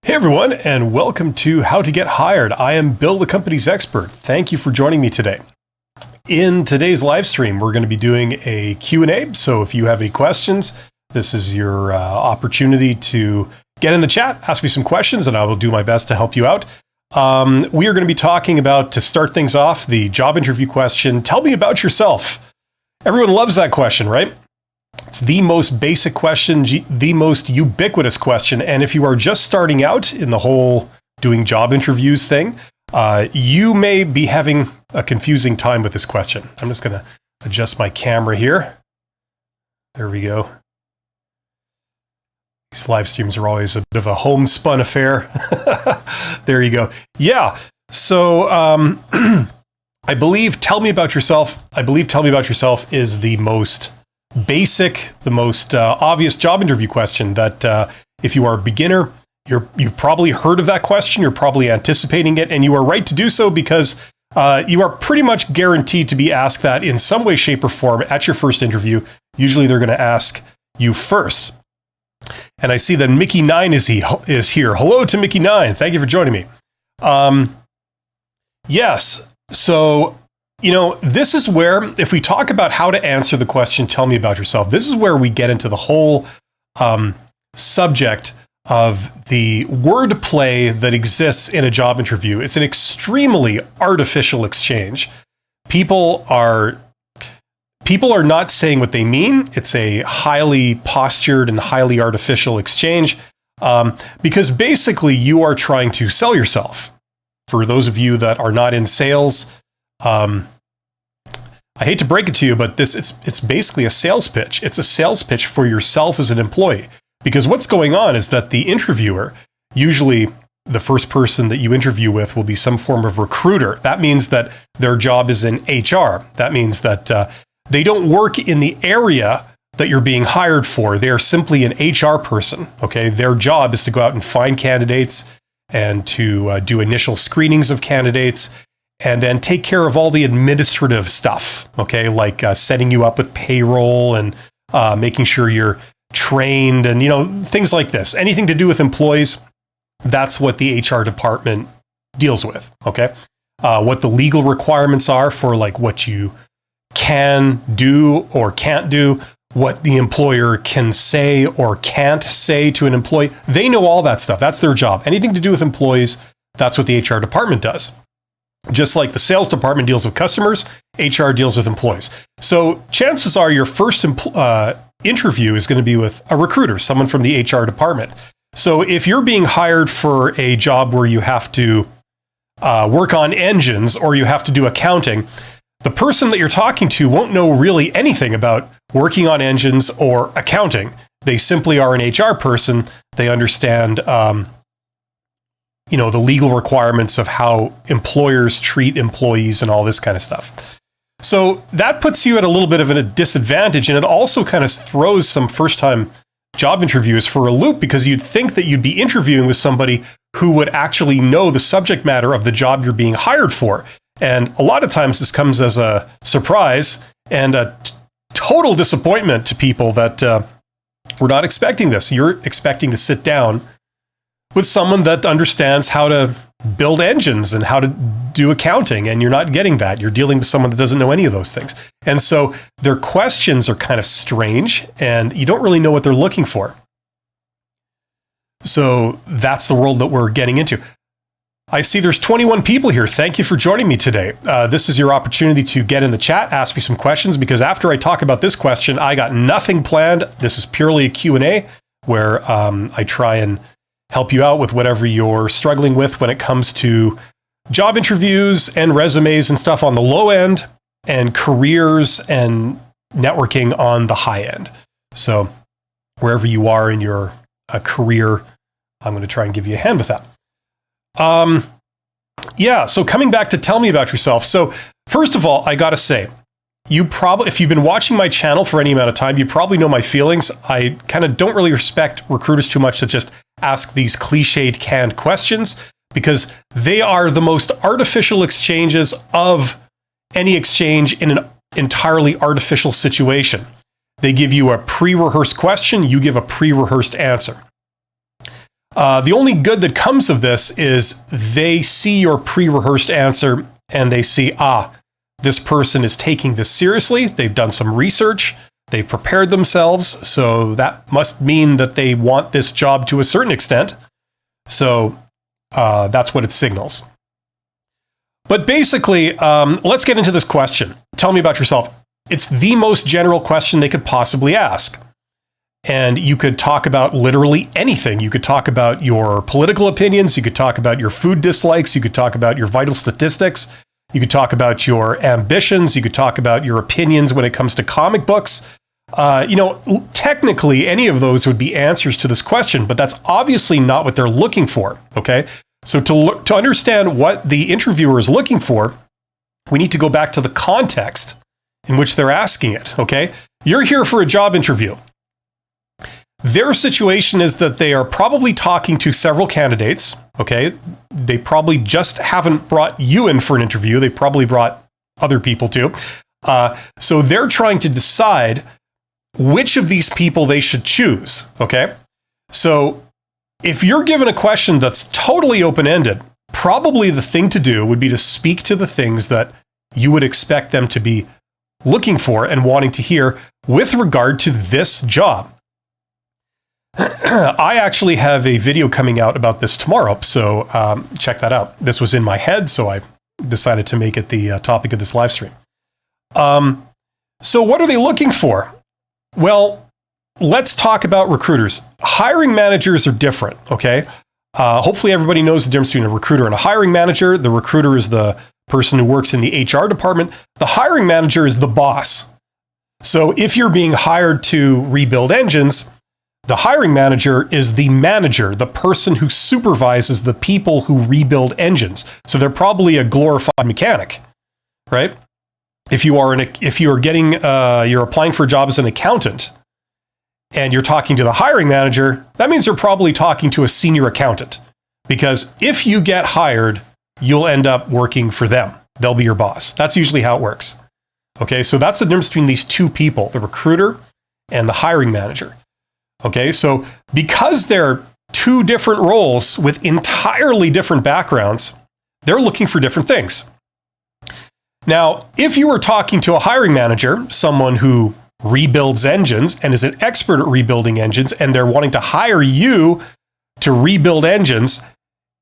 Hey everyone, and welcome to How to Get Hired. I am Bill, the company's expert. Thank you for joining me today. In today's live stream, we're going to be doing a Q&A. So if you have any questions, this is your opportunity to get in the chat, ask me some questions, and I will do my best to help you out. We are going to be talking about, to start things off, the job interview question. Tell me about yourself. Everyone loves that question, right? It's the most basic question, the most ubiquitous question. And if you are just starting out in the whole doing job interviews thing, you may be having a confusing time with this question. I'm just going to adjust my camera here. There we go. These live streams are always a bit of a homespun affair. There you go. Yeah. So I believe Tell Me About Yourself is the most basic, the most obvious job interview question that if you are a beginner, you've probably heard of that question, you're probably anticipating it, and you are right to do so because you are pretty much guaranteed to be asked that in some way, shape, or form at your first interview. Usually they're going to ask you first. And I see that Mickey9 is here. Hello to Mickey9. Thank you for joining me. Yes, so this is where, if we talk about how to answer the question, tell me about yourself, this is where we get into the whole subject of the wordplay that exists in a job interview. It's an extremely artificial exchange. People are not saying what they mean. It's a highly postured and highly artificial exchange because basically you are trying to sell yourself. For those of you that are not in sales, I hate to break it to you, but it's basically a sales pitch. It's a sales pitch for yourself as an employee. Because what's going on is that the interviewer, usually the first person that you interview with will be some form of recruiter. That means that their job is in HR. That means that they don't work in the area that you're being hired for. They are simply an HR person. Okay, their job is to go out and find candidates and to do initial screenings of candidates, and then take care of all the administrative stuff, okay, like setting you up with payroll and making sure you're trained and, things like this. Anything to do with employees, that's what the HR department deals with, okay? What the legal requirements are for like what you can do or can't do, what the employer can say or can't say to an employee, they know all that stuff. That's their job. Anything to do with employees, that's what the HR department does. Just like the sales department deals with customers, HR deals with employees. So chances are your first interview is going to be with a recruiter, someone from the HR department. So if you're being hired for a job where you have to work on engines or you have to do accounting, the person that you're talking to won't know really anything about working on engines or accounting. They simply are an HR person. They understand the legal requirements of how employers treat employees and all this kind of stuff. So that puts you at a little bit of a disadvantage, and it also kind of throws some first-time job interviewers for a loop because you'd think that you'd be interviewing with somebody who would actually know the subject matter of the job you're being hired for. And a lot of times this comes as a surprise and a total disappointment to people that were not expecting this. You're expecting to sit down with someone that understands how to build engines and how to do accounting, and you're not getting that. You're dealing with someone that doesn't know any of those things. And so their questions are kind of strange, and you don't really know what they're looking for. So that's the world that we're getting into. I see there's 21 people here. Thank you for joining me today. This is your opportunity to get in the chat, ask me some questions, because after I talk about this question, I got nothing planned. This is purely a Q&A where I try and help you out with whatever you're struggling with when it comes to job interviews and resumes and stuff on the low end, and careers and networking on the high end. So wherever you are in your career, I'm going to try and give you a hand with that. So coming back to tell me about yourself. So first of all, I got to say, if you've been watching my channel for any amount of time, you probably know my feelings. I kind of don't really respect recruiters too much that just ask these cliched, canned questions because they are the most artificial exchanges of any exchange in an entirely artificial situation. They give you a pre-rehearsed question, you give a pre-rehearsed answer. The only good that comes of this is they see your pre-rehearsed answer and they see, this person is taking this seriously. They've done some research. They've prepared themselves. So that must mean that they want this job to a certain extent. So that's what it signals. But basically, let's get into this question. Tell me about yourself. It's the most general question they could possibly ask. And you could talk about literally anything. You could talk about your political opinions. You could talk about your food dislikes. You could talk about your vital statistics. You could talk about your ambitions. You could talk about your opinions when it comes to comic books. Technically, any of those would be answers to this question, but that's obviously not what they're looking for, okay? So to understand what the interviewer is looking for, we need to go back to the context in which they're asking it, okay? You're here for a job interview. Their situation is that they are probably talking to several candidates, okay? They probably just haven't brought you in for an interview. They probably brought other people too. So they're trying to decide which of these people they should choose, okay? So if you're given a question that's totally open-ended, probably the thing to do would be to speak to the things that you would expect them to be looking for and wanting to hear with regard to this job. I actually have a video coming out about this tomorrow, so check that out. This was in my head, so I decided to make it the topic of this live stream. So what are they looking for? Well, let's talk about recruiters. Hiring managers are different, okay? Hopefully everybody knows the difference between a recruiter and a hiring manager. The recruiter is the person who works in the HR department. The hiring manager is the boss. So if you're being hired to rebuild engines, the hiring manager is the manager, the person who supervises the people who rebuild engines. So they're probably a glorified mechanic, right? If you're applying for a job as an accountant and you're talking to the hiring manager, that means you're probably talking to a senior accountant, because if you get hired, you'll end up working for them. They'll be your boss. That's usually how it works. Okay, so that's the difference between these two people, the recruiter and the hiring manager. Okay, so because they're two different roles with entirely different backgrounds, they're looking for different things. Now, if you were talking to a hiring manager, someone who rebuilds engines and is an expert at rebuilding engines, and they're wanting to hire you to rebuild engines,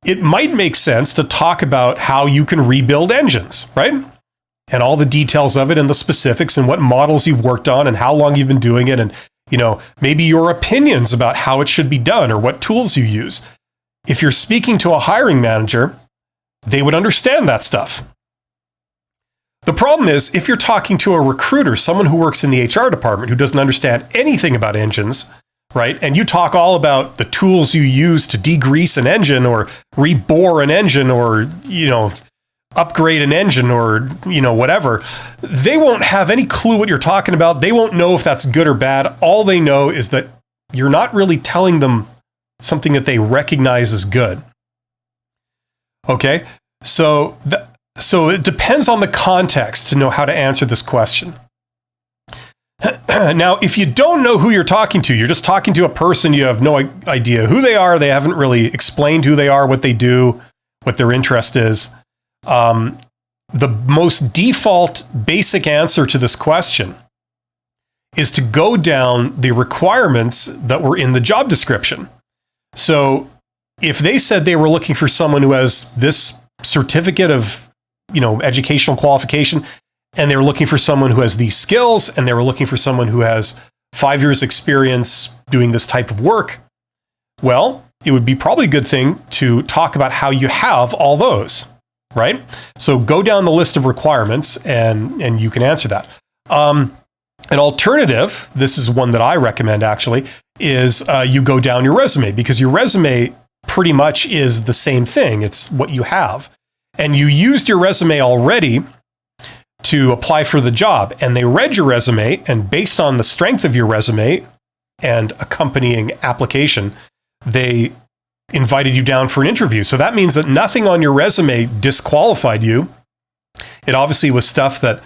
it might make sense to talk about how you can rebuild engines, right? And all the details of it and the specifics and what models you've worked on and how long you've been doing it, and maybe your opinions about how it should be done or what tools you use. If you're speaking to a hiring manager, they would understand that stuff. The problem is, if you're talking to a recruiter, someone who works in the HR department who doesn't understand anything about engines, right? And you talk all about the tools you use to degrease an engine or rebore an engine or, upgrade an engine or, whatever, they won't have any clue what you're talking about. They won't know if that's good or bad. All they know is that you're not really telling them something that they recognize as good. Okay? So it depends on the context to know how to answer this question. Now, if you don't know who you're talking to, you're just talking to a person, you have no idea who they are, they haven't really explained who they are, what they do, what their interest is. The most default basic answer to this question is to go down the requirements that were in the job description. So if they said they were looking for someone who has this certificate of educational qualification, and they were looking for someone who has these skills, and they were looking for someone who has 5 years experience doing this type of work, well, it would be probably a good thing to talk about how you have all those, right? So go down the list of requirements and you can answer that. An alternative, this is one that I recommend actually, is you go down your resume, because your resume pretty much is the same thing. It's what you have. And you used your resume already to apply for the job, and they read your resume, and based on the strength of your resume and accompanying application, they invited you down for an interview. So that means that nothing on your resume disqualified you. It obviously was stuff that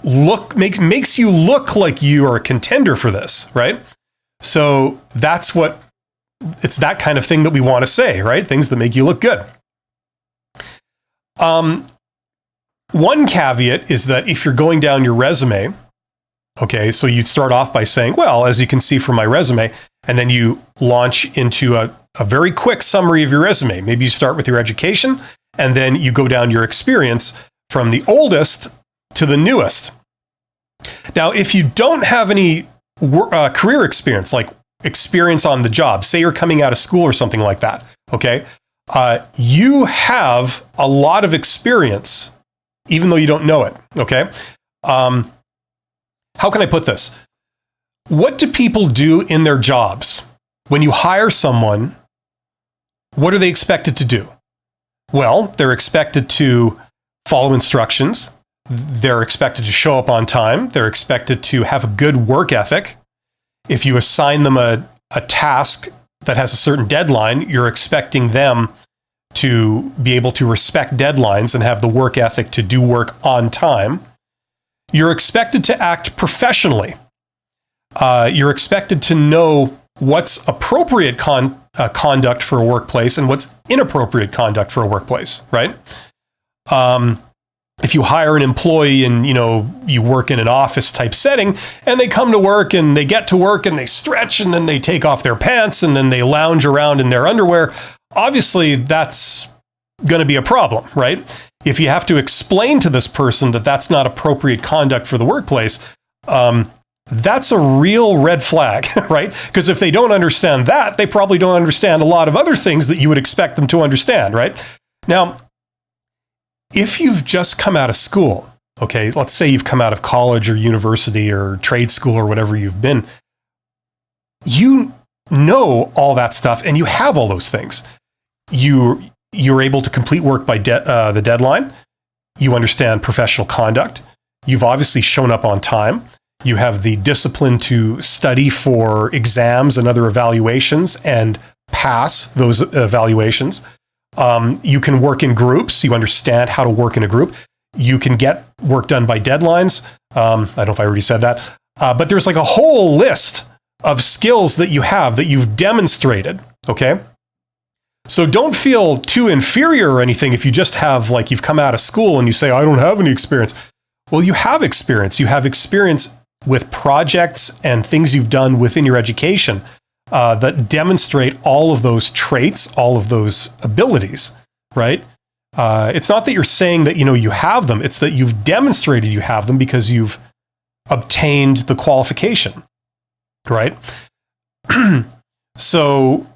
makes you look like you are a contender for this, right? So that's what it's that kind of thing that we want to say, right? Things that make you look good. One caveat is that if you're going down your resume, okay, so you'd start off by saying, well, as you can see from my resume, and then you launch into a very quick summary of your resume. Maybe you start with your education, and then you go down your experience from the oldest to the newest. Now, if you don't have any career experience, like experience on the job, say you're coming out of school or something like that, okay, you have a lot of experience, even though you don't know it, okay? How can I put this? What do people do in their jobs? When you hire someone, what are they expected to do? Well, they're expected to follow instructions. They're expected to show up on time. They're expected to have a good work ethic. If you assign them a task that has a certain deadline, you're expecting them to be able to respect deadlines and have the work ethic to do work on time. You're expected to act professionally. You're expected to know what's appropriate conduct for a workplace and what's inappropriate conduct for a workplace, right? If you hire an employee and you work in an office type setting and they come to work and they get to work and they stretch and then they take off their pants and then they lounge around in their underwear, obviously that's going to be a problem, right? If you have to explain to this person that that's not appropriate conduct for the workplace, that's a real red flag, right? Because if they don't understand that, they probably don't understand a lot of other things that you would expect them to understand, right? Now, if you've just come out of school, okay, let's say you've come out of college or university or trade school or whatever you've been, you know all that stuff and you have all those things. You're able to complete work by the deadline. You understand professional conduct. You've obviously shown up on time. You have the discipline to study for exams and other evaluations and pass those evaluations. You can work in groups. You understand how to work in a group. You can get work done by deadlines. I don't know if I already said that, but there's like a whole list of skills that you have that you've demonstrated, okay? So don't feel too inferior or anything if you just have, like, you've come out of school and you say, I don't have any experience. Well, you have experience. You have experience with projects and things you've done within your education that demonstrate all of those traits, all of those abilities, right? It's not that you're saying that, you have them. It's that you've demonstrated you have them because you've obtained the qualification, right? So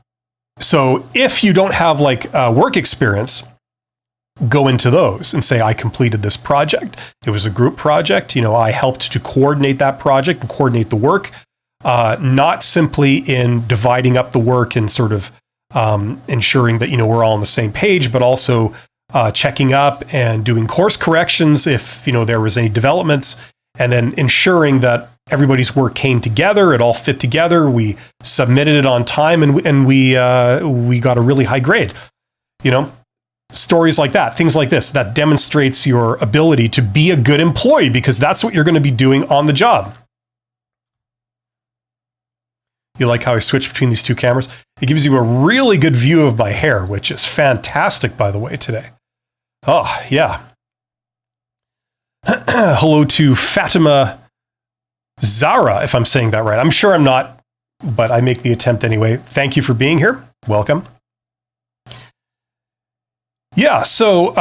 if you don't have work experience, go into those and say, I completed this project. It was a group project. I helped to coordinate that project and coordinate the work, not simply in dividing up the work and sort of ensuring that, we're all on the same page, but also checking up and doing course corrections if, there was any developments, and then ensuring that everybody's work came together, it all fit together, we submitted it on time, and we got a really high grade. Stories like that, things like this, that demonstrates your ability to be a good employee because that's what you're going to be doing on the job. You like how I switch between these two cameras? It gives you a really good view of my hair, which is fantastic, by the way, today. Oh, yeah. Hello to Fatima Zara, if I'm saying that right. I'm sure I'm not, but I make the attempt anyway. Thank you for being here. Welcome. Yeah, so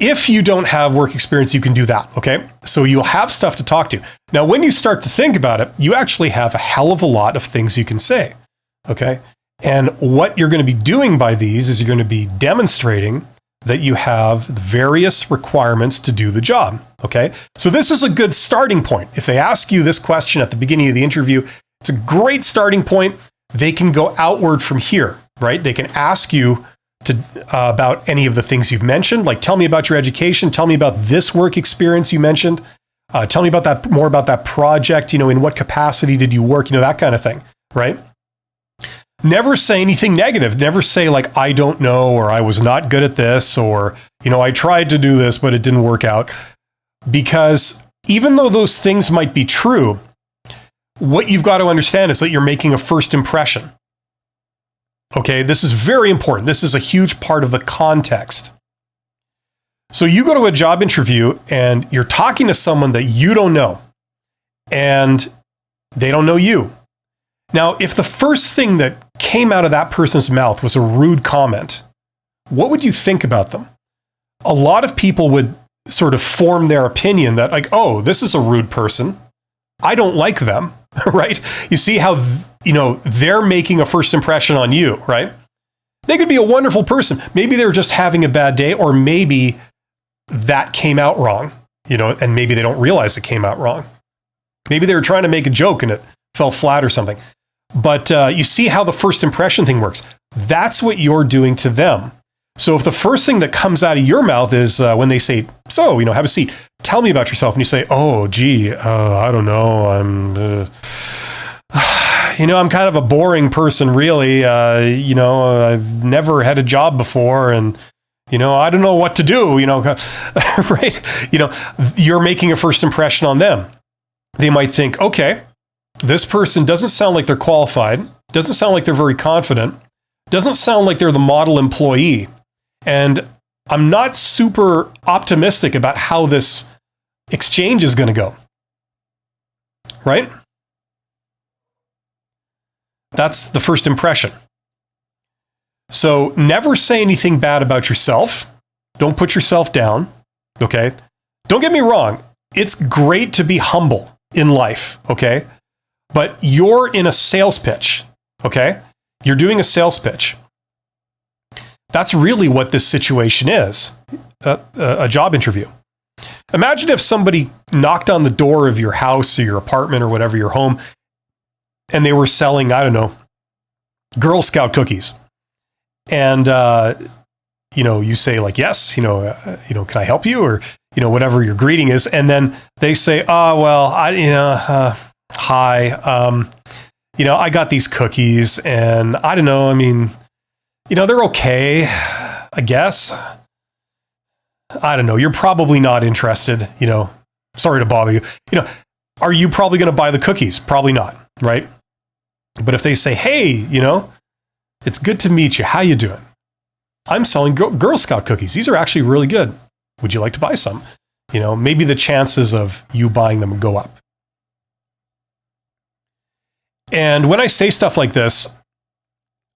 if you don't have work experience, you can do that, okay? So you'll have stuff to talk to. Now, when you start to think about it, you actually have a hell of a lot of things you can say, okay? And what you're going to be doing by these is you're going to be demonstrating that you have the various requirements to do the job, okay? So this is a good starting point. If they ask you this question at the beginning of the interview, it's a great starting point. They can go outward from here, right? They can ask you about any of the things you've mentioned, like tell me about your education, tell me about this work experience you mentioned, tell me about that, more about that project, in what capacity did you work, that kind of thing, right? Never say anything negative. Never say I don't know, or I was not good at this, or, I tried to do this, but it didn't work out. Because even though those things might be true, what you've got to understand is that you're making a first impression. Okay, this is very important. This is a huge part of the context. So you go to a job interview and you're talking to someone that you don't know, and they don't know you. Now, if the first thing that came out of that person's mouth was a rude comment, what would you think about them? A lot of people would sort of form their opinion that, like, oh, this is a rude person. I don't like them, right? You see how, they're making a first impression on you, right? They could be a wonderful person. Maybe they're just having a bad day, or maybe that came out wrong, and maybe they don't realize it came out wrong. Maybe they were trying to make a joke and it fell flat or something. But you see how the first impression thing works. That's what you're doing to them. So if the first thing that comes out of your mouth is when they say, so, have a seat, tell me about yourself. And you say, oh, gee, I don't know. I'm kind of a boring person, really. I've never had a job before, and, I don't know what to do, right? You're making a first impression on them. They might think, okay, this person doesn't sound like they're qualified, doesn't sound like they're very confident, doesn't sound like they're the model employee. And I'm not super optimistic about how this exchange is going to go. Right? That's the first impression. So never say anything bad about yourself. Don't put yourself down. Okay? Don't get me wrong. It's great to be humble in life. Okay? But you're in a sales pitch. Okay? You're doing a sales pitch. That's really what this situation is, a job interview. Imagine if somebody knocked on the door of your house or your apartment or whatever, your home, and they were selling, I don't know, Girl Scout cookies. And, you say like, yes, can I help you? Or, whatever your greeting is. And then they say, hi, I got these cookies and I don't know, they're okay, I guess. I don't know. You're probably not interested, sorry to bother you. Are you probably going to buy the cookies? Probably not, right? But if they say, hey, it's good to meet you. How you doing? I'm selling Girl Scout cookies. These are actually really good. Would you like to buy some? Maybe the chances of you buying them go up. And when I say stuff like this,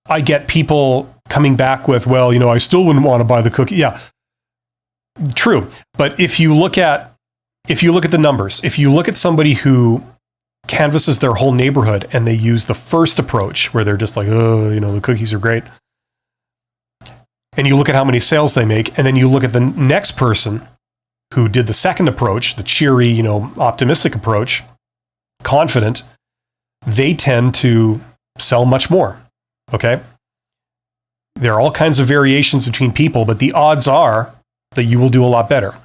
I get people coming back with, well, I still wouldn't want to buy the cookie. Yeah, true. But if you look at the numbers, if you look at somebody who canvasses their whole neighborhood and they use the first approach where they're just like, oh, the cookies are great. And you look at how many sales they make, and then you look at the next person who did the second approach, the cheery, optimistic approach, confident, they tend to sell much more. Okay? There are all kinds of variations between people, but the odds are that you will do a lot better.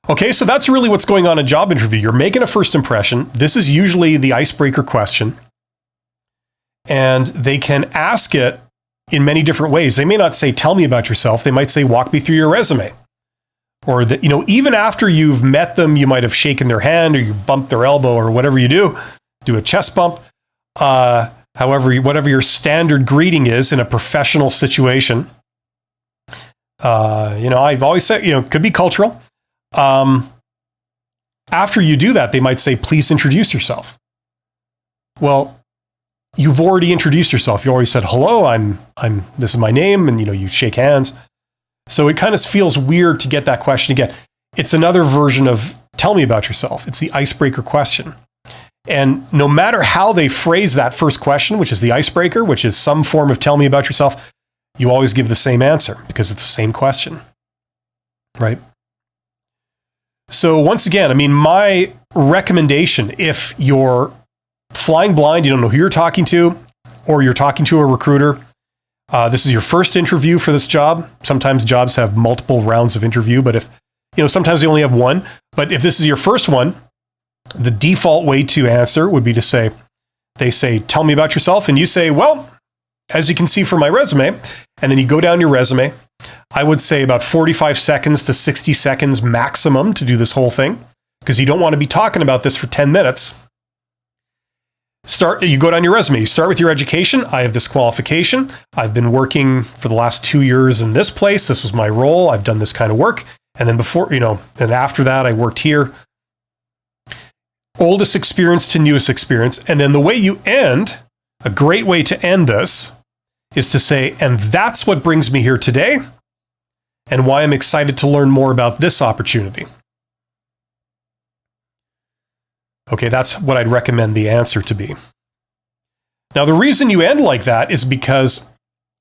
Okay, so that's really what's going on in a job interview. You're making a first impression. This is usually the icebreaker question. And they can ask it in many different ways. They may not say, tell me about yourself. They might say, walk me through your resume. Or that, even after you've met them, you might have shaken their hand or you bumped their elbow or whatever you do a chest bump. However, whatever your standard greeting is in a professional situation. I've always said, could be cultural. After you do that, they might say, please introduce yourself. Well, you've already introduced yourself. You already said, hello, this is my name. And, you shake hands. So it kind of feels weird to get that question again. It's another version of tell me about yourself. It's the icebreaker question. And no matter how they phrase that first question, which is the icebreaker, which is some form of tell me about yourself, you always give the same answer because it's the same question, right? So once again, my recommendation, if you're flying blind, you don't know who you're talking to, or you're talking to a recruiter, this is your first interview for this job. Sometimes jobs have multiple rounds of interview, but if, sometimes they only have one. But if this is your first one, the default way to answer would be to say, they say, tell me about yourself. And you say, well, as you can see from my resume, and then you go down your resume. I would say about 45 seconds to 60 seconds maximum to do this whole thing, because you don't want to be talking about this for 10 minutes. You go down your resume, you start with your education. I have this qualification. I've been working for the last 2 years in this place. This was my role. I've done this kind of work. And then then after that, I worked here. Oldest experience to newest experience. And then the way you end, a great way to end this is to say, and that's what brings me here today and why I'm excited to learn more about this opportunity. Okay, that's what I'd recommend the answer to be. Now, the reason you end like that is because,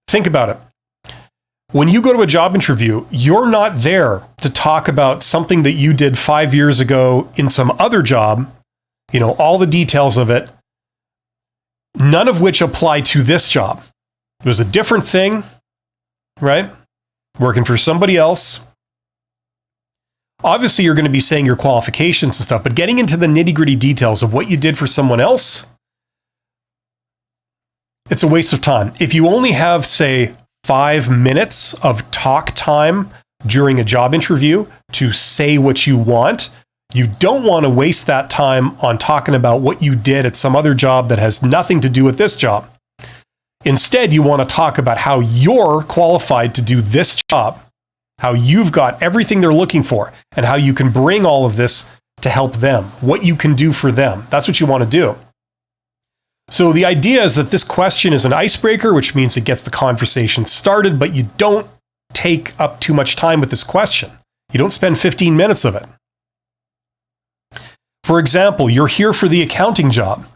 think about it. When you go to a job interview, you're not there to talk about something that you did 5 years ago in some other job, all the details of it, none of which apply to this job. It was a different thing, right? Working for somebody else. Obviously, you're going to be saying your qualifications and stuff, but getting into the nitty-gritty details of what you did for someone else, it's a waste of time. If you only have, say, 5 minutes of talk time during a job interview to say what you want, you don't want to waste that time on talking about what you did at some other job that has nothing to do with this job. Instead, you want to talk about how you're qualified to do this job, how you've got everything they're looking for, and how you can bring all of this to help them, what you can do for them. That's what you want to do. So the idea is that this question is an icebreaker, which means it gets the conversation started, but you don't take up too much time with this question. You don't spend 15 minutes of it. For example, you're here for the accounting job.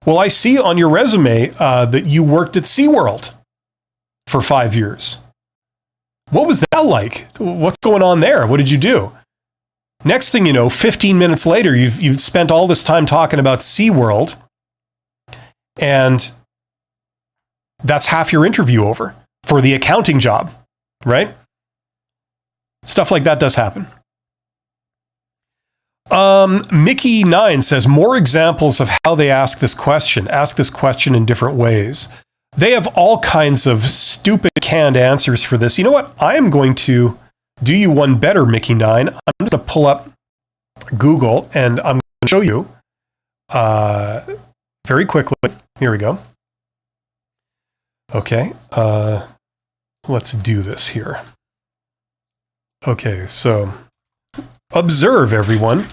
Well, I see on your resume that you worked at SeaWorld for 5 years. What was that like? What's going on there? What did you do? Next thing you know, 15 minutes later, you've spent all this time talking about SeaWorld, and that's half your interview over for the accounting job, right? Stuff like that does happen. Mickey9 says, more examples of how they ask this question. Ask this question in different ways. They have all kinds of stupid canned answers for this. You know what? I am going to do you one better, Mickey9. I'm going to pull up Google and I'm going to show you very quickly. Here we go. Okay. Let's do this here. Okay, so observe, everyone.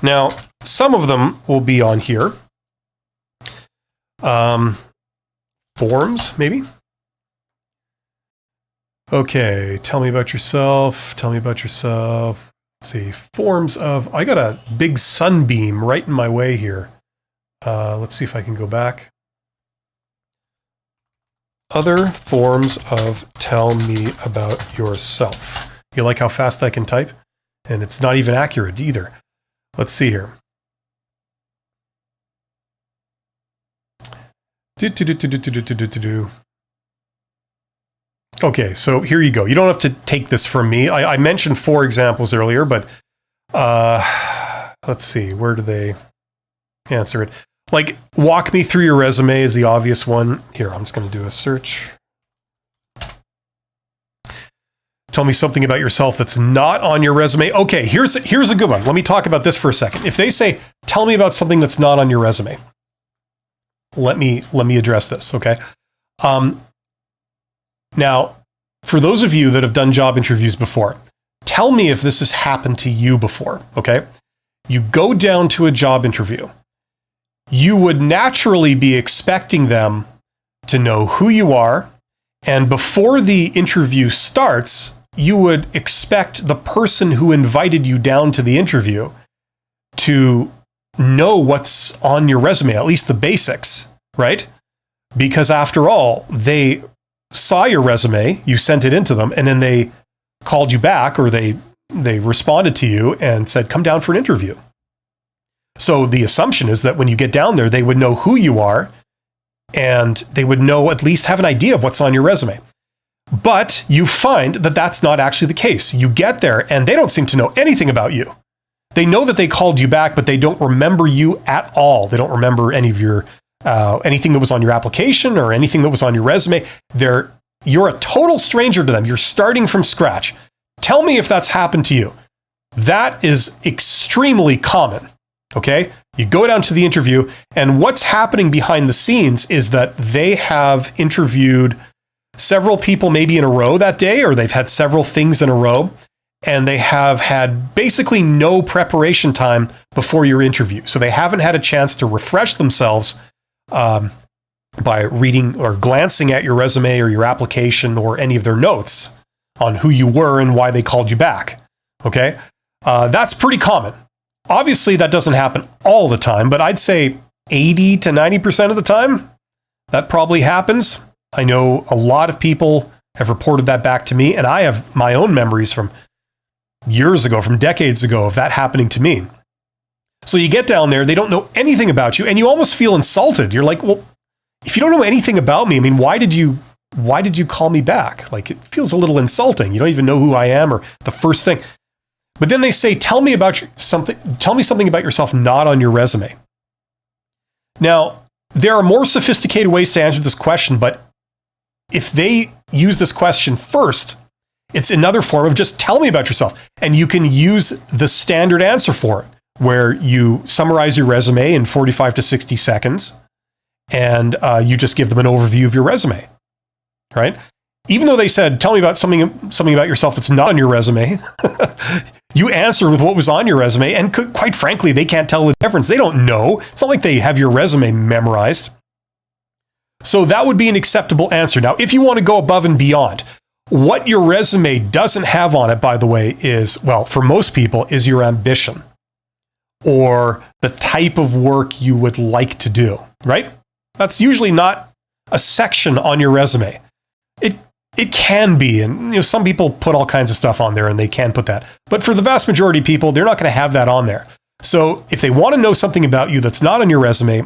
Now, some of them will be on here. Forms, maybe? Okay, tell me about yourself. Tell me about yourself. Let's see, forms of... I got a big sunbeam right in my way here. Let's see if I can go back. Other forms of tell me about yourself. You like how fast I can type? And it's not even accurate either. Let's see here. Okay, so here you go. You don't have to take this from me. I mentioned 4 examples earlier, but let's see. Where do they answer it? Like, walk me through your resume is the obvious one. Here, I'm just going to do a search. Tell me something about yourself that's not on your resume. Okay, here's a good one. Let me talk about this for a second. If they say, tell me about something that's not on your resume, let me address this, okay? Now, for those of you that have done job interviews before, tell me if this has happened to you before, okay? You go down to a job interview. You would naturally be expecting them to know who you are, and before the interview starts, you would expect the person who invited you down to the interview to know what's on your resume, at least the basics, right? Because after all, they saw your resume, you sent it into them, and then they called you back, or they responded to you and said, come down for an interview. So the assumption is that when you get down there, they would know who you are, and they would know, at least have an idea of what's on your resume. But you find that that's not actually the case. You get there and they don't seem to know anything about you. They know that they called you back, but they don't remember you at all. They don't remember any of your anything that was on your application or anything that was on your resume. You're a total stranger to them. You're starting from scratch. Tell me if that's happened to you. That is extremely common. Okay? You go down to the interview, and what's happening behind the scenes is that they have interviewed several people maybe in a row that day, or they've had several things in a row, and they have had basically no preparation time before your interview. So they haven't had a chance to refresh themselves by reading or glancing at your resume or your application or any of their notes on who you were and why they called you back. Okay? That's pretty common. Obviously, that doesn't happen all the time, but I'd say 80 to 90% of the time, that probably happens. I know a lot of people have reported that back to me, and I have my own memories from years ago, from decades ago, of that happening to me. So you get down there, they don't know anything about you, and you almost feel insulted. You're like, well, if you don't know anything about me, I mean, why did you call me back? Like, it feels a little insulting. You don't even know who I am or the first thing. But then they say, tell me something about yourself not on your resume. Now, there are more sophisticated ways to answer this question, but if they use this question first, it's another form of just tell me about yourself. And you can use the standard answer for it, where you summarize your resume in 45 to 60 seconds, and you just give them an overview of your resume, right? Even though they said, tell me about something about yourself that's not on your resume, you answer with what was on your resume, and quite frankly, they can't tell the difference. They don't know. It's not like they have your resume memorized. So that would be an acceptable answer. Now, if you want to go above and beyond, what your resume doesn't have on it, by the way, is, well, for most people, is your ambition or the type of work you would like to do, right? That's usually not a section on your resume. It can be, and some people put all kinds of stuff on there, and they can put that. But for the vast majority of people, they're not going to have that on there. So if they want to know something about you that's not on your resume,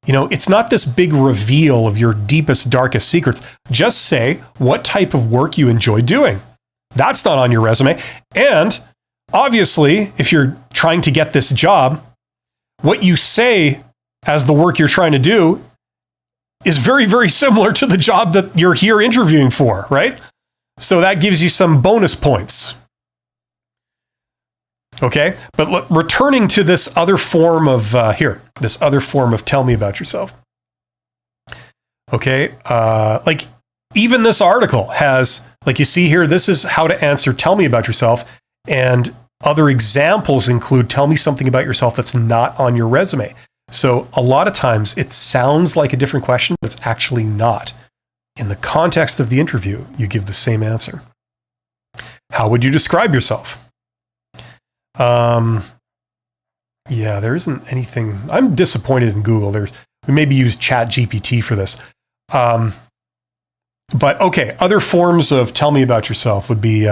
it's not this big reveal of your deepest, darkest secrets. Just say what type of work you enjoy doing. That's not on your resume. And obviously, if you're trying to get this job, what you say as the work you're trying to do is very, very similar to the job that you're here interviewing for, right? So that gives you some bonus points. Okay, but returning to this other form of tell me about yourself. Okay, like even this article has, like you see here, this is how to answer tell me about yourself, and other examples include tell me something about yourself that's not on your resume. So a lot of times it sounds like a different question, but it's actually not. In the context of the interview, you give the same answer. How would you describe yourself? Yeah, there isn't anything. I'm disappointed in Google. We maybe use ChatGPT for this. But okay, other forms of tell me about yourself would be,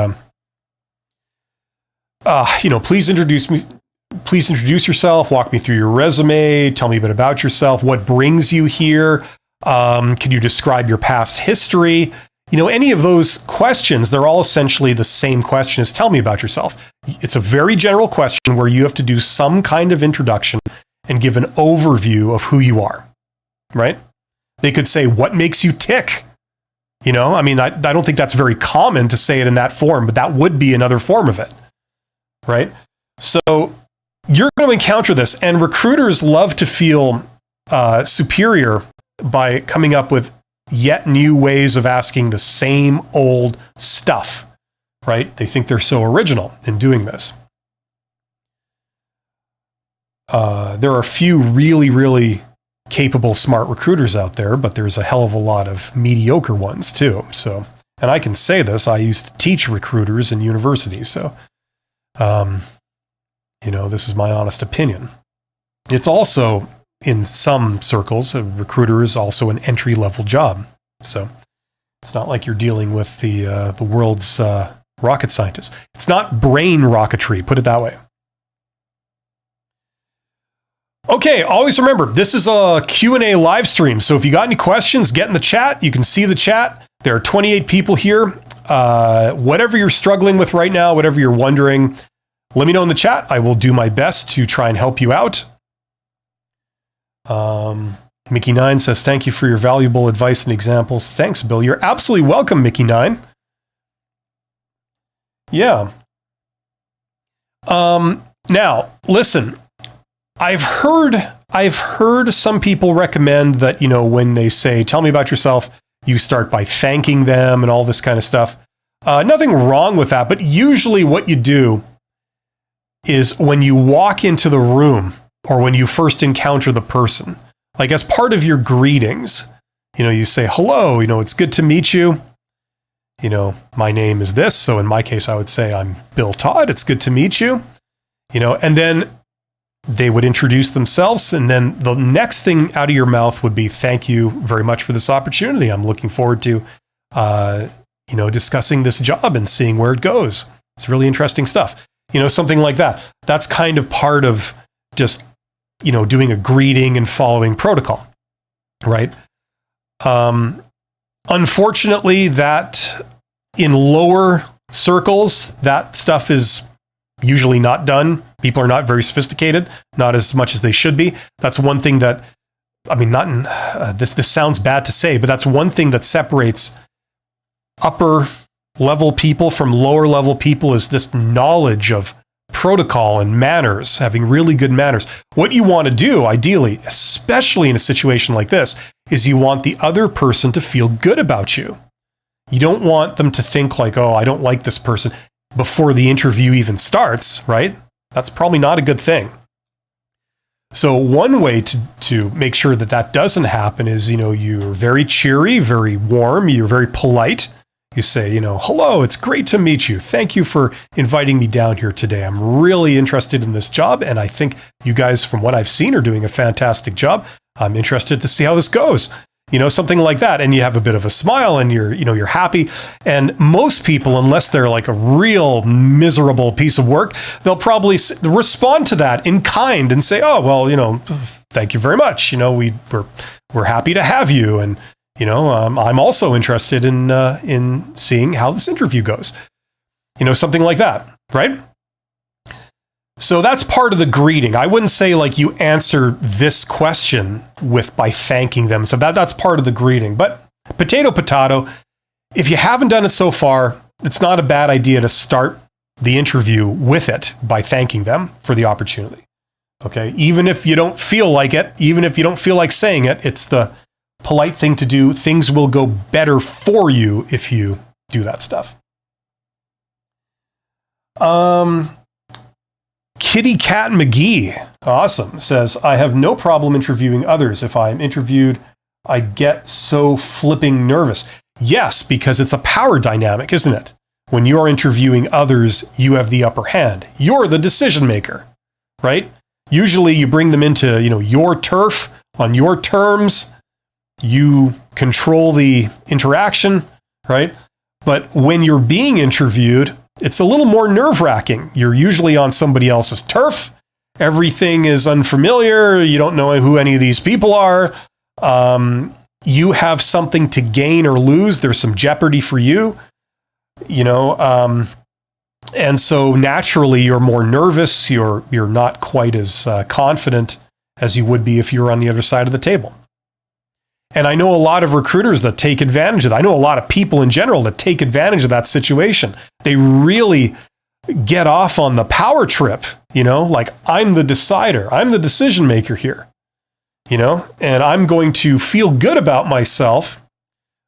please introduce yourself, walk me through your resume, tell me a bit about yourself, what brings you here, can you describe your past history? Any of those questions, they're all essentially the same question as tell me about yourself. It's a very general question where you have to do some kind of introduction and give an overview of who you are, right? They could say, what makes you tick? I don't think that's very common to say it in that form, but that would be another form of it, right? So you're going to encounter this, and recruiters love to feel superior by coming up with yet new ways of asking the same old stuff, right? They think they're so original in doing this. There are a few really, really capable, smart recruiters out there, but there's a hell of a lot of mediocre ones too. So, and I can say this, I used to teach recruiters in universities. So, this is my honest opinion. It's also, in some circles, a recruiter is also an entry-level job. So it's not like you're dealing with the world's rocket scientists. It's not brain rocketry, put it that way. Okay, always remember, this is a Q&A live stream. So if you got any questions, get in the chat. You can see the chat. There are 28 people here. Whatever you're struggling with right now, whatever you're wondering, let me know in the chat. I will do my best to try and help you out. Mickey9 says, thank you for your valuable advice and examples. Thanks, Bill. You're absolutely welcome, Mickey9. Yeah. Now, listen, I've heard some people recommend that, when they say, tell me about yourself, you start by thanking them and all this kind of stuff. Nothing wrong with that, but usually what you do is when you walk into the room or when you first encounter the person, like as part of your greetings, you say, hello, it's good to meet you. My name is this. So in my case, I would say, I'm Bill Todd. It's good to meet you. And then they would introduce themselves. And then the next thing out of your mouth would be, thank you very much for this opportunity. I'm looking forward to, discussing this job and seeing where it goes. It's really interesting stuff. Something like that. That's kind of part of just, doing a greeting and following protocol, right? Unfortunately, that in lower circles, that stuff is usually not done. People are not very sophisticated, not as much as they should be. That's one thing that, this sounds bad to say, but that's one thing that separates upper level people from lower level people, is this knowledge of protocol and manners, having really good manners. What you want to do, ideally, especially in a situation like this, is you want the other person to feel good about you. You don't want them to think like, oh, I don't like this person before the interview even starts, right? That's probably not a good thing. So one way to make sure that that doesn't happen is, you're very cheery, very warm, you're very polite. You say, hello, it's great to meet you. Thank you for inviting me down here today. I'm really interested in this job, and I think you guys, from what I've seen, are doing a fantastic job. I'm interested to see how this goes. Something like that. And you have a bit of a smile and you're happy. And most people, unless they're like a real miserable piece of work, they'll probably respond to that in kind and say, oh, well, thank you very much. We're happy to have you. And, I'm also interested in seeing how this interview goes. Something like that, right? So that's part of the greeting. I wouldn't say like you answer this question by thanking them. So that's part of the greeting. But potato, if you haven't done it so far, it's not a bad idea to start the interview with it by thanking them for the opportunity. Okay. Even if you don't feel like it, even if you don't feel like saying it, it's the polite thing to do. Things will go better for you if you do that stuff. Kitty Cat McGee, awesome, says, I have no problem interviewing others. If I'm interviewed, I get so flipping nervous. Yes, because it's a power dynamic, isn't it? When you're interviewing others, you have the upper hand. You're the decision maker, right? Usually you bring them into, your turf on your terms. You control the interaction, right? But when you're being interviewed, it's a little more nerve-wracking. You're usually on somebody else's turf. Everything is unfamiliar. You don't know who any of these people are. You have something to gain or lose. There's some jeopardy for you, and so naturally you're more nervous. You're not quite as confident as you would be if you were on the other side of the table. And I know a lot of recruiters that take advantage of that. I know a lot of people in general that take advantage of that situation. They really get off on the power trip, like I'm the decider, I'm the decision maker here, and I'm going to feel good about myself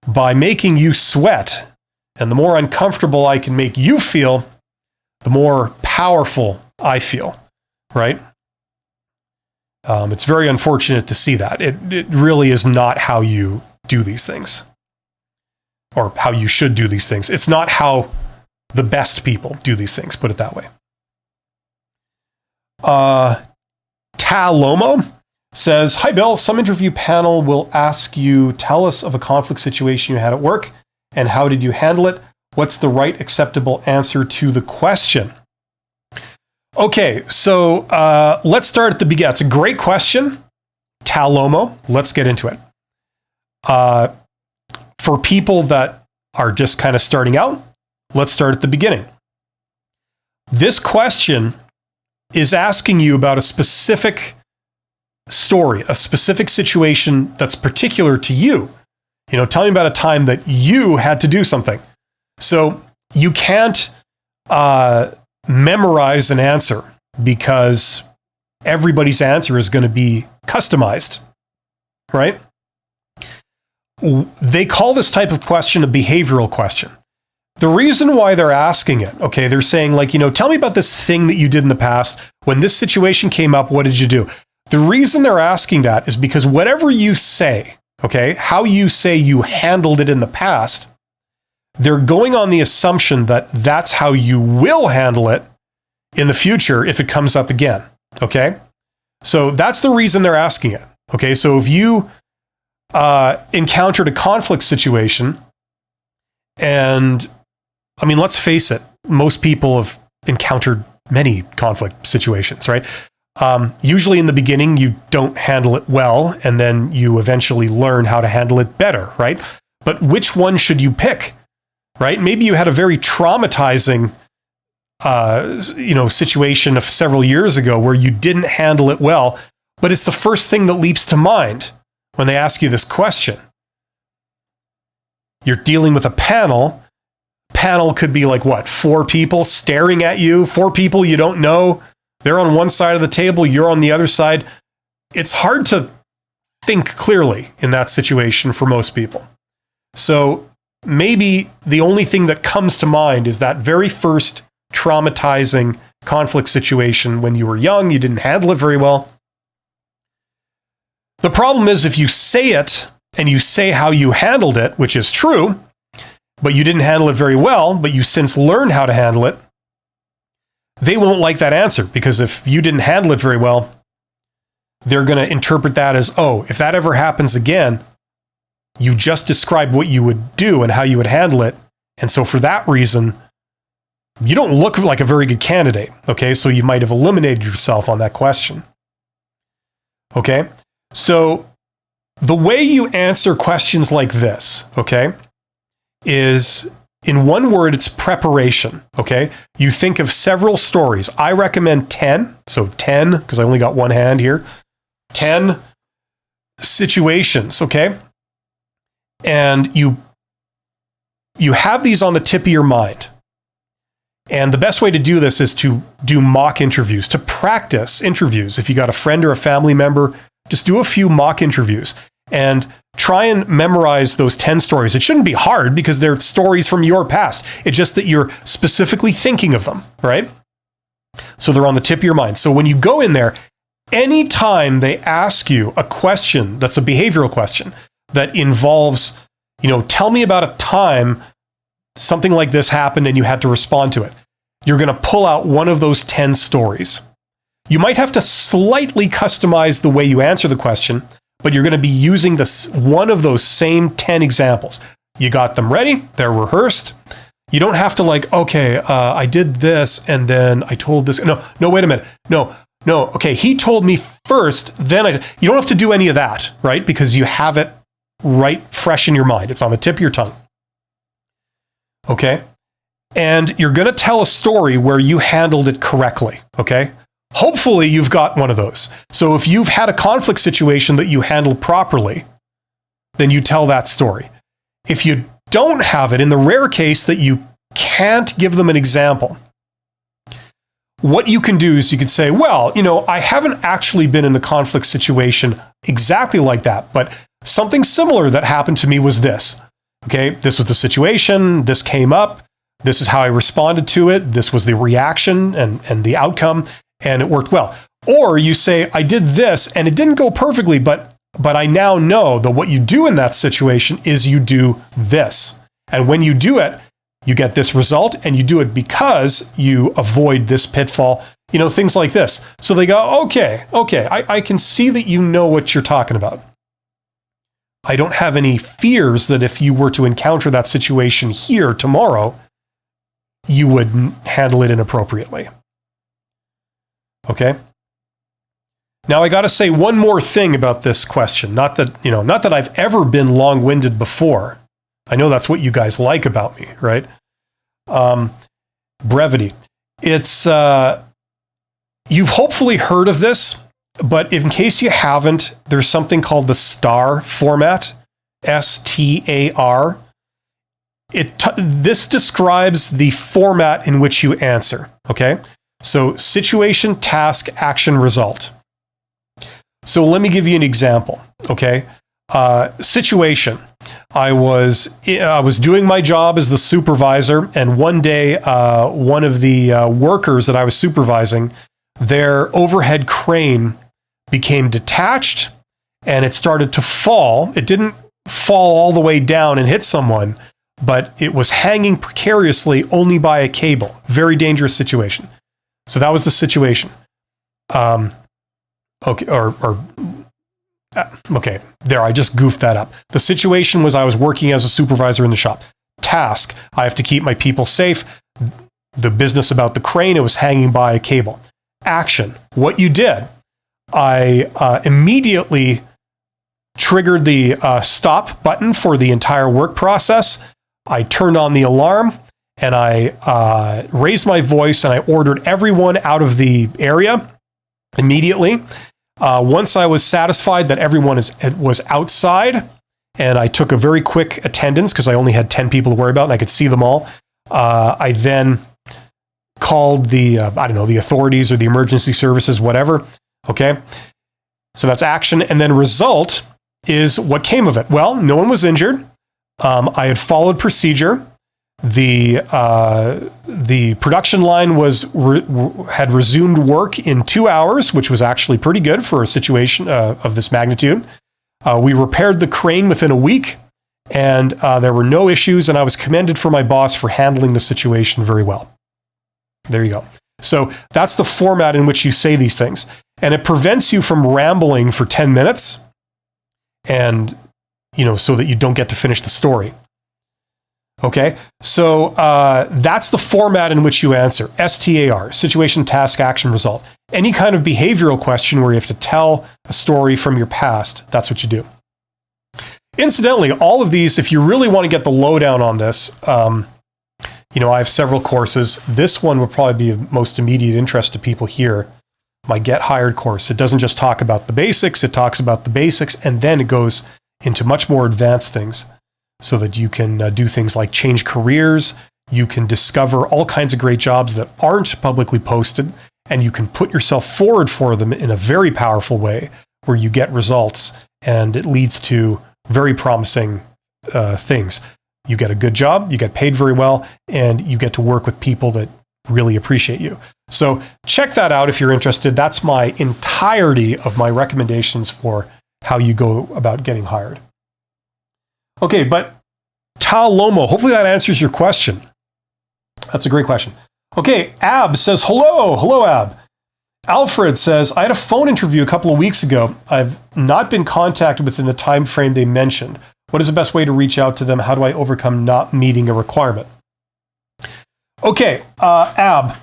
by making you sweat. And the more uncomfortable I can make you feel, the more powerful I feel, right? It's very unfortunate to see that. It really is not how you do these things, or how you should do these things. It's not how the best people do these things, put it that way. Talomo says, hi, Bill. Some interview panel will ask you, tell us of a conflict situation you had at work, and how did you handle it? What's the right acceptable answer to the question? Okay, so let's start at the beginning. It's a great question, Talomo. Let's get into it. For people that are just kind of starting out, let's start at the beginning. This question is asking you about a specific story, a specific situation that's particular to you. Tell me about a time that you had to do something. So you can't memorize an answer, because everybody's answer is going to be customized, right? They call this type of question a behavioral question. The reason why they're asking it, okay, they're saying like, tell me about this thing that you did in the past. When this situation came up, what did you do? The reason they're asking that is because whatever you say, okay, how you say you handled it in the past, they're going on the assumption that that's how you will handle it in the future if it comes up again, okay? So that's the reason they're asking it, okay? So if you encountered a conflict situation, and I mean, let's face it, most people have encountered many conflict situations, right? Usually in the beginning, you don't handle it well, and then you eventually learn how to handle it better, right? But which one should you pick, right? Maybe you had a very traumatizing situation of several years ago where you didn't handle it well, but it's the first thing that leaps to mind when they ask you this question. You're dealing with a panel. Panel could be like what? 4 people staring at you, 4 people you don't know. They're on one side of the table, you're on the other side. It's hard to think clearly in that situation for most people. So maybe the only thing that comes to mind is that very first traumatizing conflict situation when you were young, you didn't handle it very well. The problem is if you say it and you say how you handled it, which is true, but you didn't handle it very well, but you since learned how to handle it, they won't like that answer, because if you didn't handle it very well, they're going to interpret that as, oh, if that ever happens again, you just described what you would do and how you would handle it. And so for that reason, you don't look like a very good candidate. Okay. So you might have eliminated yourself on that question. Okay. So the way you answer questions like this, okay, is in one word, it's preparation. Okay. You think of several stories. I recommend 10. So 10, because I only got one hand here, 10 situations. Okay. And you have these on the tip of your mind. And the best way to do this is to do mock interviews, to practice interviews. If you got a friend or a family member, just do a few mock interviews and try and memorize those 10 stories. It shouldn't be hard because they're stories from your past. It's just that you're specifically thinking of them, right? So they're on the tip of your mind. So when you go in there, anytime they ask you a question that's a behavioral question that involves, tell me about a time something like this happened and you had to respond to it, you're going to pull out one of those 10 stories. You might have to slightly customize the way you answer the question, but you're going to be using one of those same 10 examples. You got them ready, they're rehearsed. You don't have to I did this and then I told this. No, wait a minute. No. Okay, he told me first, then you don't have to do any of that, right? Because you have it right fresh in your mind. It's on the tip of your tongue. Okay? And you're going to tell a story where you handled it correctly, okay? Hopefully you've got one of those. So if you've had a conflict situation that you handled properly, then you tell that story. If you don't have it, in the rare case that you can't give them an example, what you can do is you could say, well, I haven't actually been in a conflict situation exactly like that, but something similar that happened to me was this. Okay, this was the situation, this came up, this is how I responded to it, this was the reaction and the outcome, and it worked well. Or you say, I did this and it didn't go perfectly, but I now know that what you do in that situation is you do this. And when you do it, you get this result, and you do it because you avoid this pitfall, things like this. So they go, okay, I can see that you know what you're talking about. I don't have any fears that if you were to encounter that situation here tomorrow, you would handle it inappropriately. Okay? Now I got to say one more thing about this question. Not that I've ever been long-winded before. I know that's what you guys like about me, right? Brevity. It's you've hopefully heard of this, but in case you haven't, there's something called the STAR format, STAR. This describes the format in which you answer, okay? So situation, task, action, result. So let me give you an example, okay? Situation. I was doing my job as the supervisor, and one day, one of the workers that I was supervising, their overhead crane became detached, and it started to fall. It didn't fall all the way down and hit someone, but it was hanging precariously only by a cable. Very dangerous situation. So that was the situation. Okay, there, I just goofed that up. The situation was I was working as a supervisor in the shop. Task, I have to keep my people safe. The business about the crane, it was hanging by a cable. Action, what you did. I immediately triggered the stop button for the entire work process. I turned on the alarm, and I raised my voice, and I ordered everyone out of the area immediately. Once I was satisfied that everyone was outside, and I took a very quick attendance because I only had 10 people to worry about and I could see them all, I then called the authorities or the emergency services, whatever. Okay. So that's action. And then result is what came of it. Well, no one was injured. I had followed procedure. The production line had resumed work in 2 hours, which was actually pretty good for a situation of this magnitude. We repaired the crane within a week, and there were no issues, and I was commended for my boss for handling the situation very well. There you go. So that's the format in which you say these things, and it prevents you from rambling for 10 minutes, and so that you don't get to finish the story. Okay, so that's the format in which you answer. STAR, situation, task, action, result. Any kind of behavioral question where you have to tell a story from your past, that's what you do. Incidentally, all of these, if you really want to get the lowdown on this, I have several courses. This one will probably be of most immediate interest to people here. My Get Hired course. It doesn't just talk about the basics, it talks about the basics, and then it goes into much more advanced things, so that you can do things like change careers, you can discover all kinds of great jobs that aren't publicly posted, and you can put yourself forward for them in a very powerful way where you get results, and it leads to very promising things. You get a good job, you get paid very well, and you get to work with people that really appreciate you. So check that out if you're interested. That's my entirety of my recommendations for how you go about getting hired. Okay, but Tal Lomo, hopefully that answers your question. That's a great question. Okay, Ab says, hello. Hello, Ab. Alfred says, I had a phone interview a couple of weeks ago. I've not been contacted within the time frame they mentioned. What is the best way to reach out to them? How do I overcome not meeting a requirement? Okay, Ab,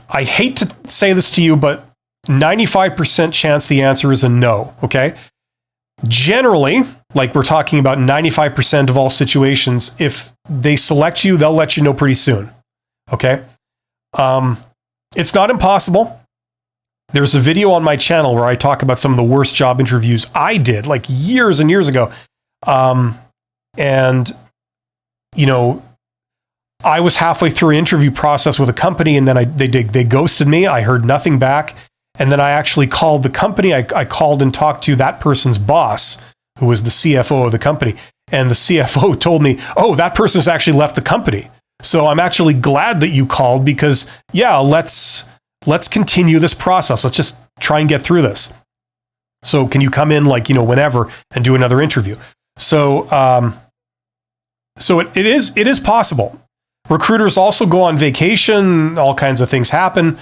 I hate to say this to you, but 95% chance the answer is a no, okay? Generally, like we're talking about 95% of all situations, if they select you, they'll let you know pretty soon, okay? It's not impossible. There's a video on my channel where I talk about some of the worst job interviews I did, like years and years ago. I was halfway through an interview process with a company, and then they ghosted me. I heard nothing back. And then I actually called the company. I called and talked to that person's boss, who was the CFO of the company. And the CFO told me, oh, that person's actually left the company. So I'm actually glad that you called because, yeah, let's continue this process. Let's just try and get through this. So can you come in whenever and do another interview? So it is possible. Recruiters also go on vacation. All kinds of things happen.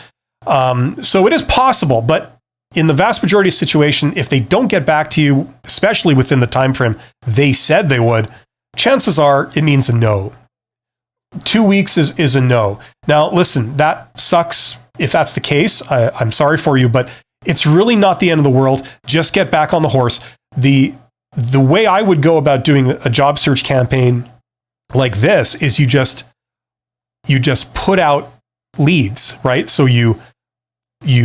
So it is possible, but in the vast majority of situation, if they don't get back to you, especially within the time frame they said they would, chances are it means a no. 2 weeks is a no. Now, listen, that sucks if that's the case. I'm sorry for you, but it's really not the end of the world. Just get back on the horse. The way I would go about doing a job search campaign like this is you just put out leads, right? So you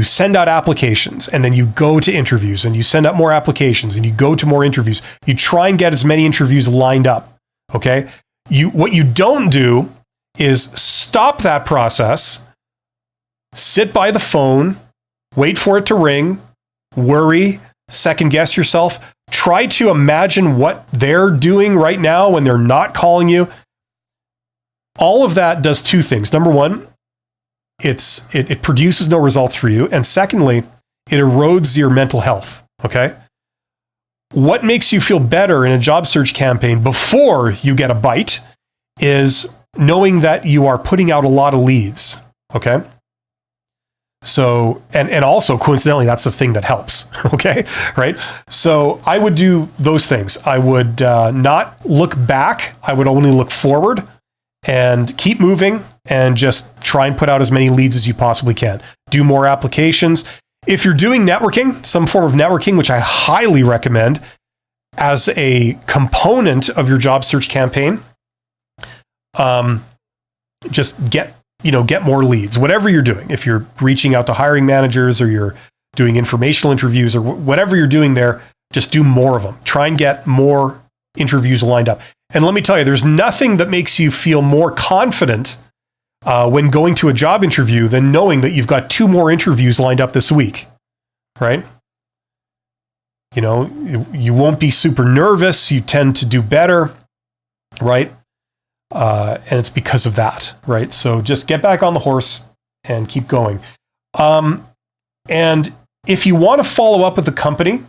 send out applications, and then you go to interviews, and you send out more applications, and you go to more interviews. You try and get as many interviews lined up, okay? What you don't do is stop that process, sit by the phone, wait for it to ring, worry, second guess yourself. Try to imagine what they're doing right now when they're not calling you. All of that does two things. Number one, it produces no results for you. And secondly, it erodes your mental health. Okay? What makes you feel better in a job search campaign before you get a bite is knowing that you are putting out a lot of leads. Okay? So, and also coincidentally, that's the thing that helps. Okay? Right? So I would do those things. I would not look back. I would only look forward and keep moving and just try and put out as many leads as you possibly can. Do more applications. If you're doing networking, some form of networking, which I highly recommend as a component of your job search campaign, just get more leads, whatever you're doing. If you're reaching out to hiring managers or you're doing informational interviews or whatever you're doing there, just do more of them. Try and get more interviews lined up. And let me tell you, there's nothing that makes you feel more confident when going to a job interview than knowing that you've got 2 more interviews lined up this week, right? You won't be super nervous. You tend to do better, right? And it's because of that, right? So just get back on the horse and keep going. And if you want to follow up with the company,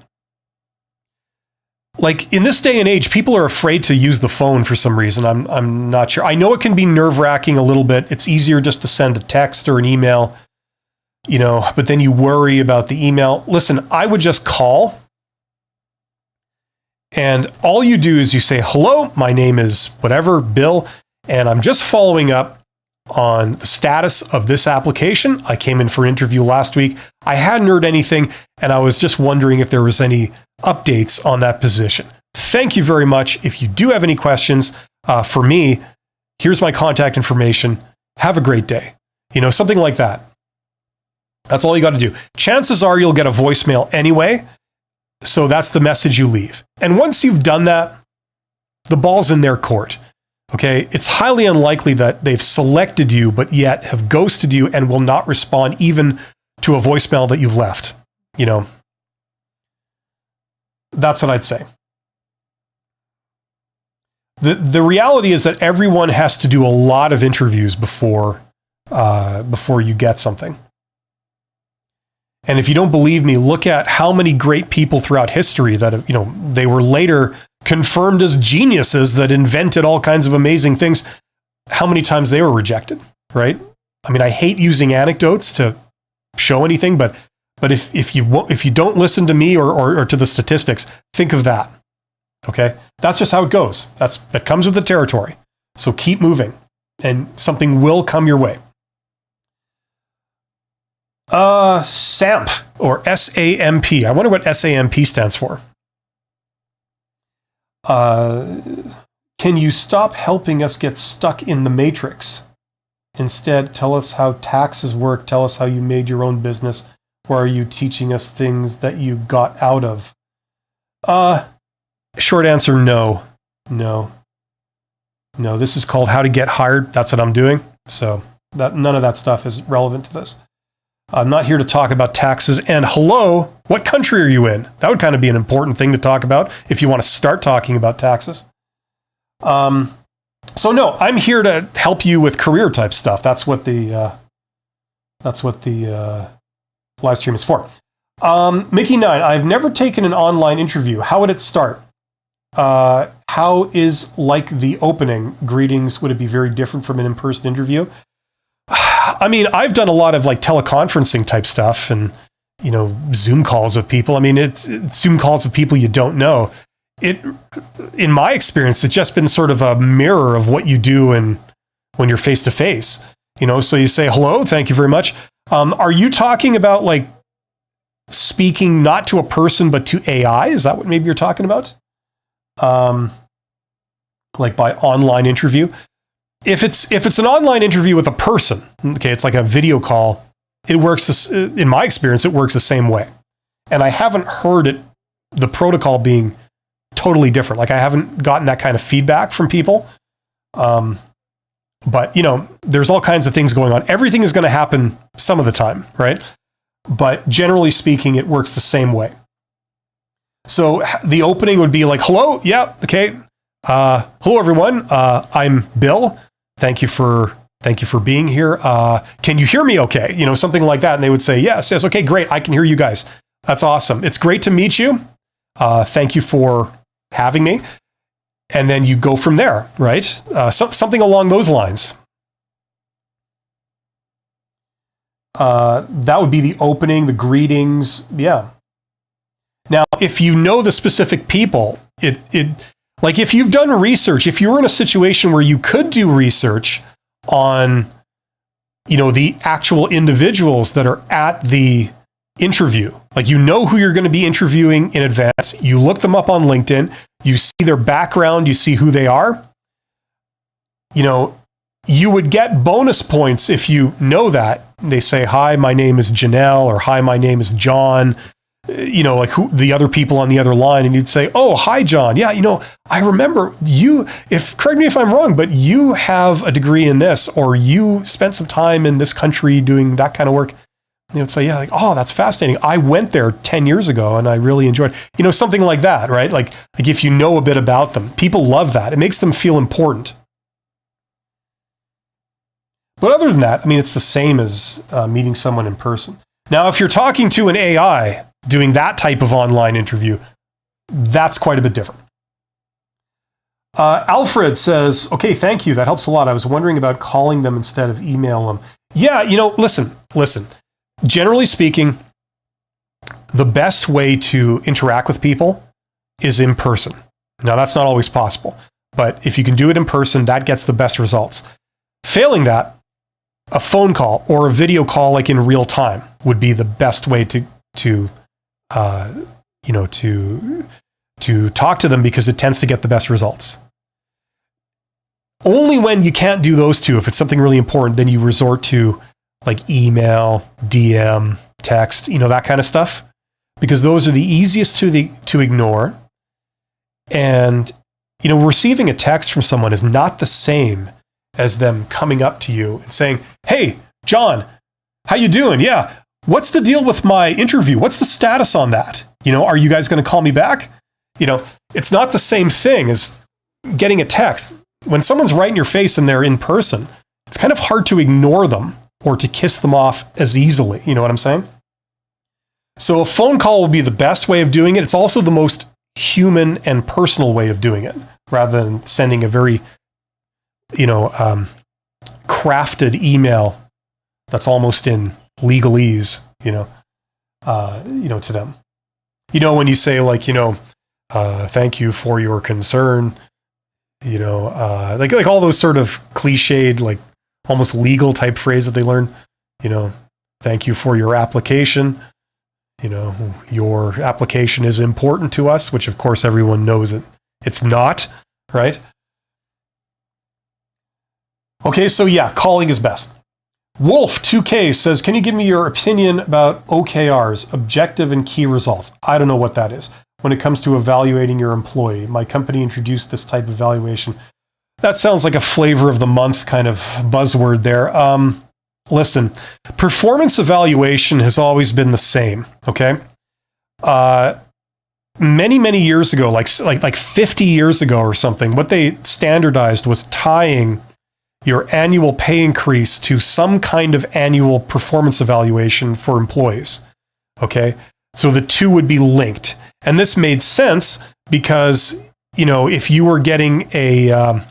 like in this day and age, people are afraid to use the phone for some reason. I'm not sure. I know it can be nerve-wracking a little bit. It's easier just to send a text or an email, but then you worry about the email. Listen, I would just call. And all you do is you say, hello, my name is whatever, Bill, and I'm just following up on the status of this application. I came in for an interview last week. I hadn't heard anything, and I was just wondering if there was any updates on that position. Thank you very much. If you do have any questions for me, here's my contact information. Have a great day. Something like that. That's all you got to do. Chances are you'll get a voicemail anyway. So that's the message you leave. And once you've done that, the ball's in their court. Okay? It's highly unlikely that they've selected you, but yet have ghosted you and will not respond even to a voicemail that you've left. That's what I'd say. The reality is that everyone has to do a lot of interviews before you get something. And if you don't believe me, look at how many great people throughout history that they were later confirmed as geniuses that invented all kinds of amazing things. How many times they were rejected, right? I mean, I hate using anecdotes to show anything, but if you don't listen to me or to the statistics, think of that. Okay, that's just how it goes. That comes with the territory. So keep moving, and something will come your way. SAMP or SAMP. I wonder what SAMP stands for. Can you stop helping us get stuck in the matrix? Instead, tell us how taxes work. Tell us how you made your own business. Or are you teaching us things that you got out of? Short answer, no. This is called How to Get Hired. That's what I'm doing. So none of that stuff is relevant to this. I'm not here to talk about taxes. And hello, what country are you in? That would kind of be an important thing to talk about if you want to start talking about taxes. So no, I'm here to help you with career type stuff. That's what the live stream is for. Mickey9, I've never taken an online interview. How would it start? How is like the opening? Greetings. Would it be very different from an in-person interview? I mean, I've done a lot of like teleconferencing type stuff and, Zoom calls with people. I mean, it's Zoom calls with people you don't know. In my experience, it's just been sort of a mirror of what you do when you're face to face, so you say, hello, thank you very much. Are you talking about like speaking not to a person, but to AI? Is that what maybe you're talking about? Like by online interview? If it's an online interview with a person, okay, it's like a video call, it works, in my experience, it works the same way. And I haven't heard the protocol being totally different. Like I haven't gotten that kind of feedback from people. But, there's all kinds of things going on. Everything is going to happen some of the time, right? But generally speaking, it works the same way. So the opening would be like, hello, yeah, okay. Hello, everyone. I'm Bill. Thank you for being here. Can you hear me okay? Something like that. And they would say, yes, okay, great. I can hear you guys. That's awesome. It's great to meet you. Thank you for having me. And then you go from there, right? Something along those lines. That would be the opening, the greetings. Yeah. Now, if you know the specific people, like if you've done research, if you were in a situation where you could do research on, the actual individuals that are at the interview, like who you're going to be interviewing in advance, you look them up on LinkedIn, you see their background, you see who they are, you would get bonus points if you know that. They say, hi, my name is Janelle, or hi, my name is John, like who the other people on the other line. And you'd say, oh, hi, John. Yeah, I remember you, correct me if I'm wrong, but you have a degree in this, or you spent some time in this country doing that kind of work. They would say, yeah, like, oh, that's fascinating. I went there 10 years ago and I really enjoyed, something like that, right? Like if you know a bit about them, people love that. It makes them feel important. But other than that, it's the same as meeting someone in person. Now, if you're talking to an AI doing that type of online interview, that's quite a bit different. Alfred says, okay, thank you. That helps a lot. I was wondering about calling them instead of email them. Yeah, listen. Generally speaking, the best way to interact with people is in person. Now, that's not always possible, but if you can do it in person, that gets the best results. Failing that, a phone call or a video call, like in real time, would be the best way to talk to them, because it tends to get the best results. Only when you can't do those two, if it's something really important, then you resort to like email, DM, text, that kind of stuff, because those are the easiest to ignore. And, receiving a text from someone is not the same as them coming up to you and saying, hey, John, how you doing? Yeah. What's the deal with my interview? What's the status on that? Are you guys going to call me back? It's not the same thing as getting a text. When someone's right in your face and they're in person, it's kind of hard to ignore them or to kiss them off as easily. You know what I'm saying? So a phone call will be the best way of doing it. It's also the most human and personal way of doing it, rather than sending a very, crafted email that's almost in legalese, to them. When you say like, thank you for your concern, like all those sort of cliched, like almost legal type phrase that they learn, thank you for your application. Your application is important to us, which of course everyone knows it's not, right? Okay, so yeah, calling is best. Wolf 2K says, can you give me your opinion about OKRs, objective and key results? I don't know what that is. When it comes to evaluating your employee, my company introduced this type of evaluation. That sounds like a flavor of the month kind of buzzword there. Listen, performance evaluation has always been the same, okay? Many years ago, like 50 years ago or something, what they standardized was tying your annual pay increase to some kind of annual performance evaluation for employees, okay? So the two would be linked. And this made sense because, if you were getting a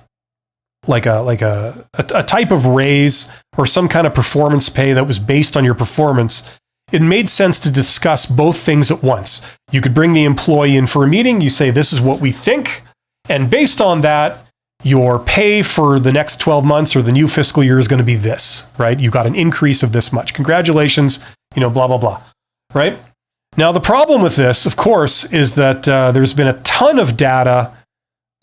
type of raise or some kind of performance pay that was based on your performance, it made sense to discuss both things at once. You could bring the employee in for a meeting, you say, this is what we think, and based on that, your pay for the next 12 months or the new fiscal year is going to be this, right? You got an increase of this much. Congratulations, blah, blah, blah, right? Now, the problem with this, of course, is that there's been a ton of data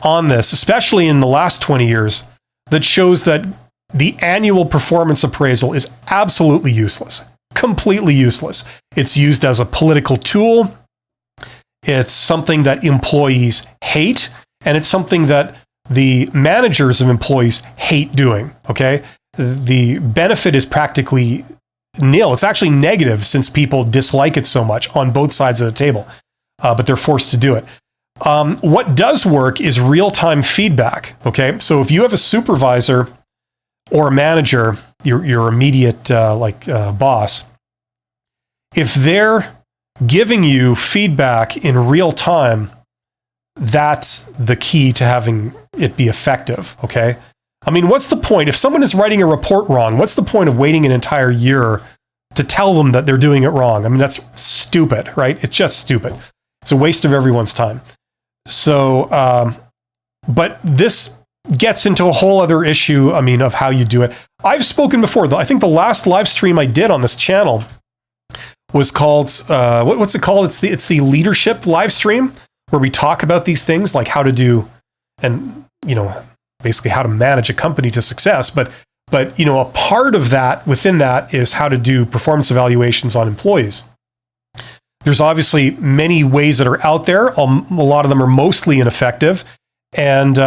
on this, especially in the last 20 years, that shows that the annual performance appraisal is absolutely useless, completely useless. It's used as a political tool. It's something that employees hate, and it's something that the managers of employees hate doing, okay? The benefit is practically nil. It's actually negative since people dislike it so much on both sides of the table, but they're forced to do it. What does work is real-time feedback, okay? So if you have a supervisor or a manager, your immediate boss, if they're giving you feedback in real time, that's the key to having it be effective, okay? I mean, what's the point? If someone is writing a report wrong, what's the point of waiting an entire year to tell them that they're doing it wrong? I mean, that's stupid, right? It's just stupid. It's a waste of everyone's time. So, but this gets into a whole other issue, I mean, of how you do it. I've spoken before. I think the last live stream I did on this channel was called, what's it called? It's the leadership live stream where we talk about these things, like how to do, and, basically how to manage a company to success. But, a part of that, within that, is how to do performance evaluations on employees. There's obviously many ways that are out there. A lot of them are mostly ineffective. And,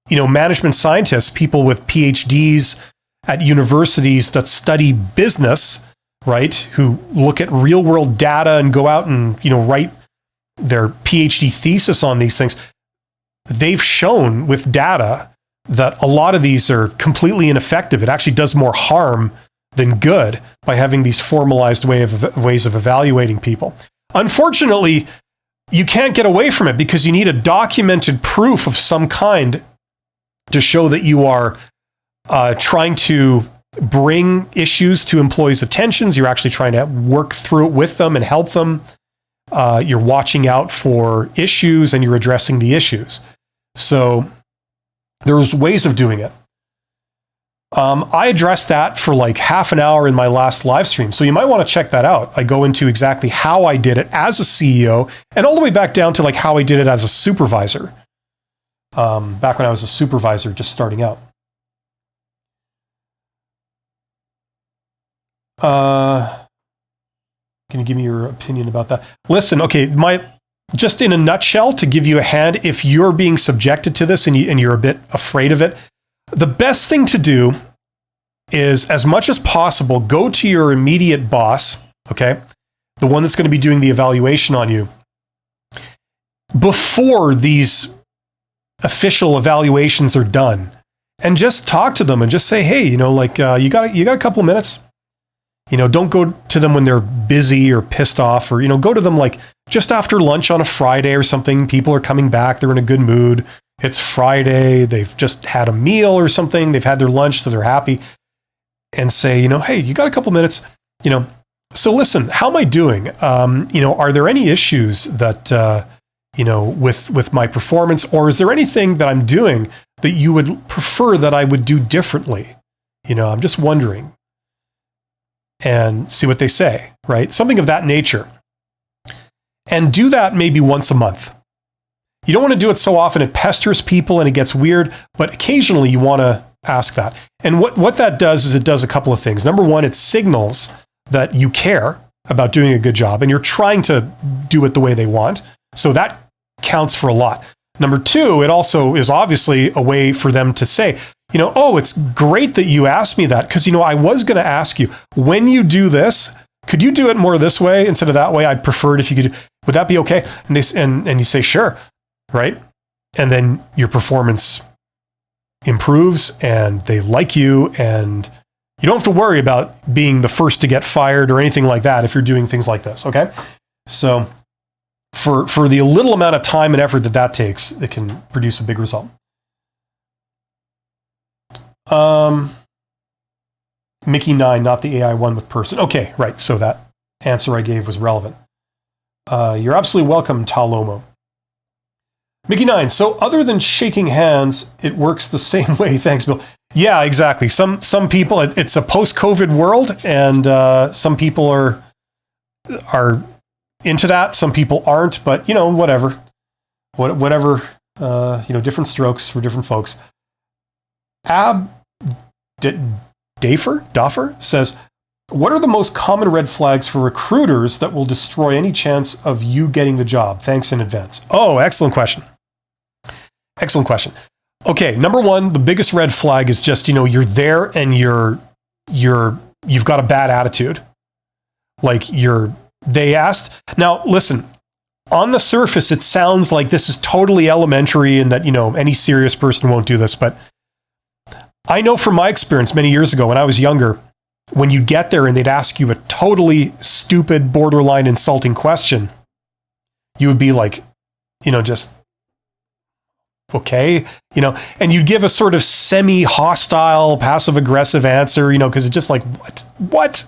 management scientists, people with PhDs at universities that study business, right, who look at real world data and go out and, write their PhD thesis on these things, they've shown with data that a lot of these are completely ineffective. It actually does more harm than good by having these formalized ways of evaluating people. Unfortunately, you can't get away from it because you need a documented proof of some kind to show that you are trying to bring issues to employees' attentions. You're actually trying to work through it with them and help them. You're watching out for issues and you're addressing the issues. So there's ways of doing it. I addressed that for like half an hour in my last live stream. So you might want to check that out. I go into exactly how I did it as a CEO and all the way back down to like how I did it as a supervisor. Back when I was a supervisor just starting out. Can you give me your opinion about that? Listen, okay, just in a nutshell, to give you a hand, if you're being subjected to this and you're a bit afraid of it, the best thing to do is, as much as possible, go to your immediate boss, okay, the one that's going to be doing the evaluation on you, before these official evaluations are done, and just talk to them and just say, hey, you got a couple of minutes. Don't go to them when they're busy or pissed off, or, go to them like just after lunch on a Friday or something. People are coming back. They're in a good mood. It's Friday. They've just had a meal or something. They've had their lunch, so they're happy. And say, hey, you got a couple minutes, so listen, how am I doing? Are there any issues that, with my performance, or is there anything that I'm doing that you would prefer that I would do differently? I'm just wondering. And see what they say, right? Something of that nature. And do that maybe once a month. You don't want to do it so often it pesters people and it gets weird, but occasionally you want to ask that. And what that does is it does a couple of things. Number one, it signals that you care about doing a good job and you're trying to do it the way they want. So that counts for a lot. Number two, it also is obviously a way for them to say, oh, it's great that you asked me that, because, I was going to ask you, when you do this, could you do it more this way instead of that way? I'd prefer it if you could. Would that be okay? And you say, sure, right? And then your performance improves and they like you, and you don't have to worry about being the first to get fired or anything like that if you're doing things like this, okay? So for the little amount of time and effort that takes, it can produce a big result. Mickey 9, not the AI one with person. Okay, right. So that answer I gave was relevant. You're absolutely welcome, Talomo. Mickey 9. So other than shaking hands, it works the same way. Thanks, Bill. Yeah, exactly. Some people, it's a post-COVID world, and some people are into that. Some people aren't, but whatever. Whatever. Different strokes for different folks. Daffer says, what are the most common red flags for recruiters that will destroy any chance of you getting the job? Thanks in advance. Oh, excellent question. Excellent question. Okay, number one, the biggest red flag is just, you're there and you've got a bad attitude. Like they asked. Now, listen, on the surface, it sounds like this is totally elementary and that, any serious person won't do this. But I know from my experience many years ago when I was younger, when you get there and they'd ask you a totally stupid, borderline insulting question, you would be like, just, okay, and you'd give a sort of semi-hostile, passive-aggressive answer, because it's just like, what?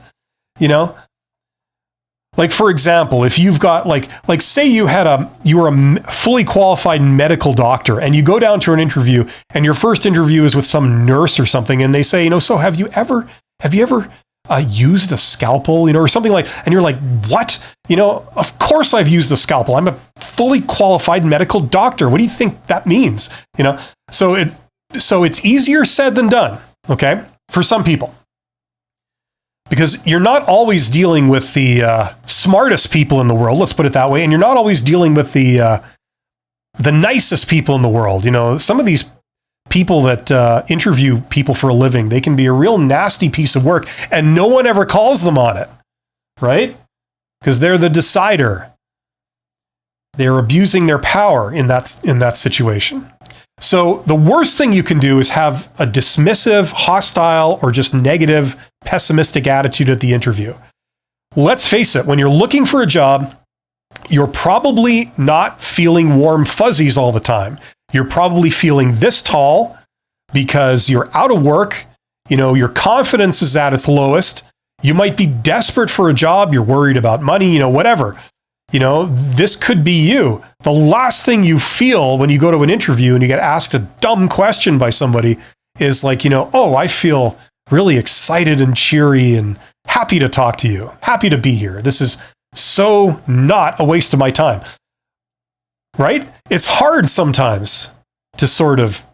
Like, for example, if you've got like say you were a fully qualified medical doctor and you go down to an interview and your first interview is with some nurse or something and they say, so have you ever used a scalpel, or something like, and you're like, what? Of course I've used a scalpel. I'm a fully qualified medical doctor. What do you think that means? So it's easier said than done. Okay. For some people. Because you're not always dealing with the smartest people in the world, let's put it that way, and you're not always dealing with the nicest people in the world. Some of these people that interview people for a living, they can be a real nasty piece of work, and no one ever calls them on it, right? Because they're the decider. They're abusing their power in that situation. So the worst thing you can do is have a dismissive, hostile, or just negative, pessimistic attitude at the interview. Let's face it, when you're looking for a job, you're probably not feeling warm fuzzies all the time. You're probably feeling this tall because you're out of work. Your confidence is at its lowest. You might be desperate for a job. You're worried about money, whatever. This could be you. The last thing you feel when you go to an interview and you get asked a dumb question by somebody is like, oh, I feel really excited and cheery and happy to talk to you, happy to be here. This is so not a waste of my time, right? It's hard sometimes to sort of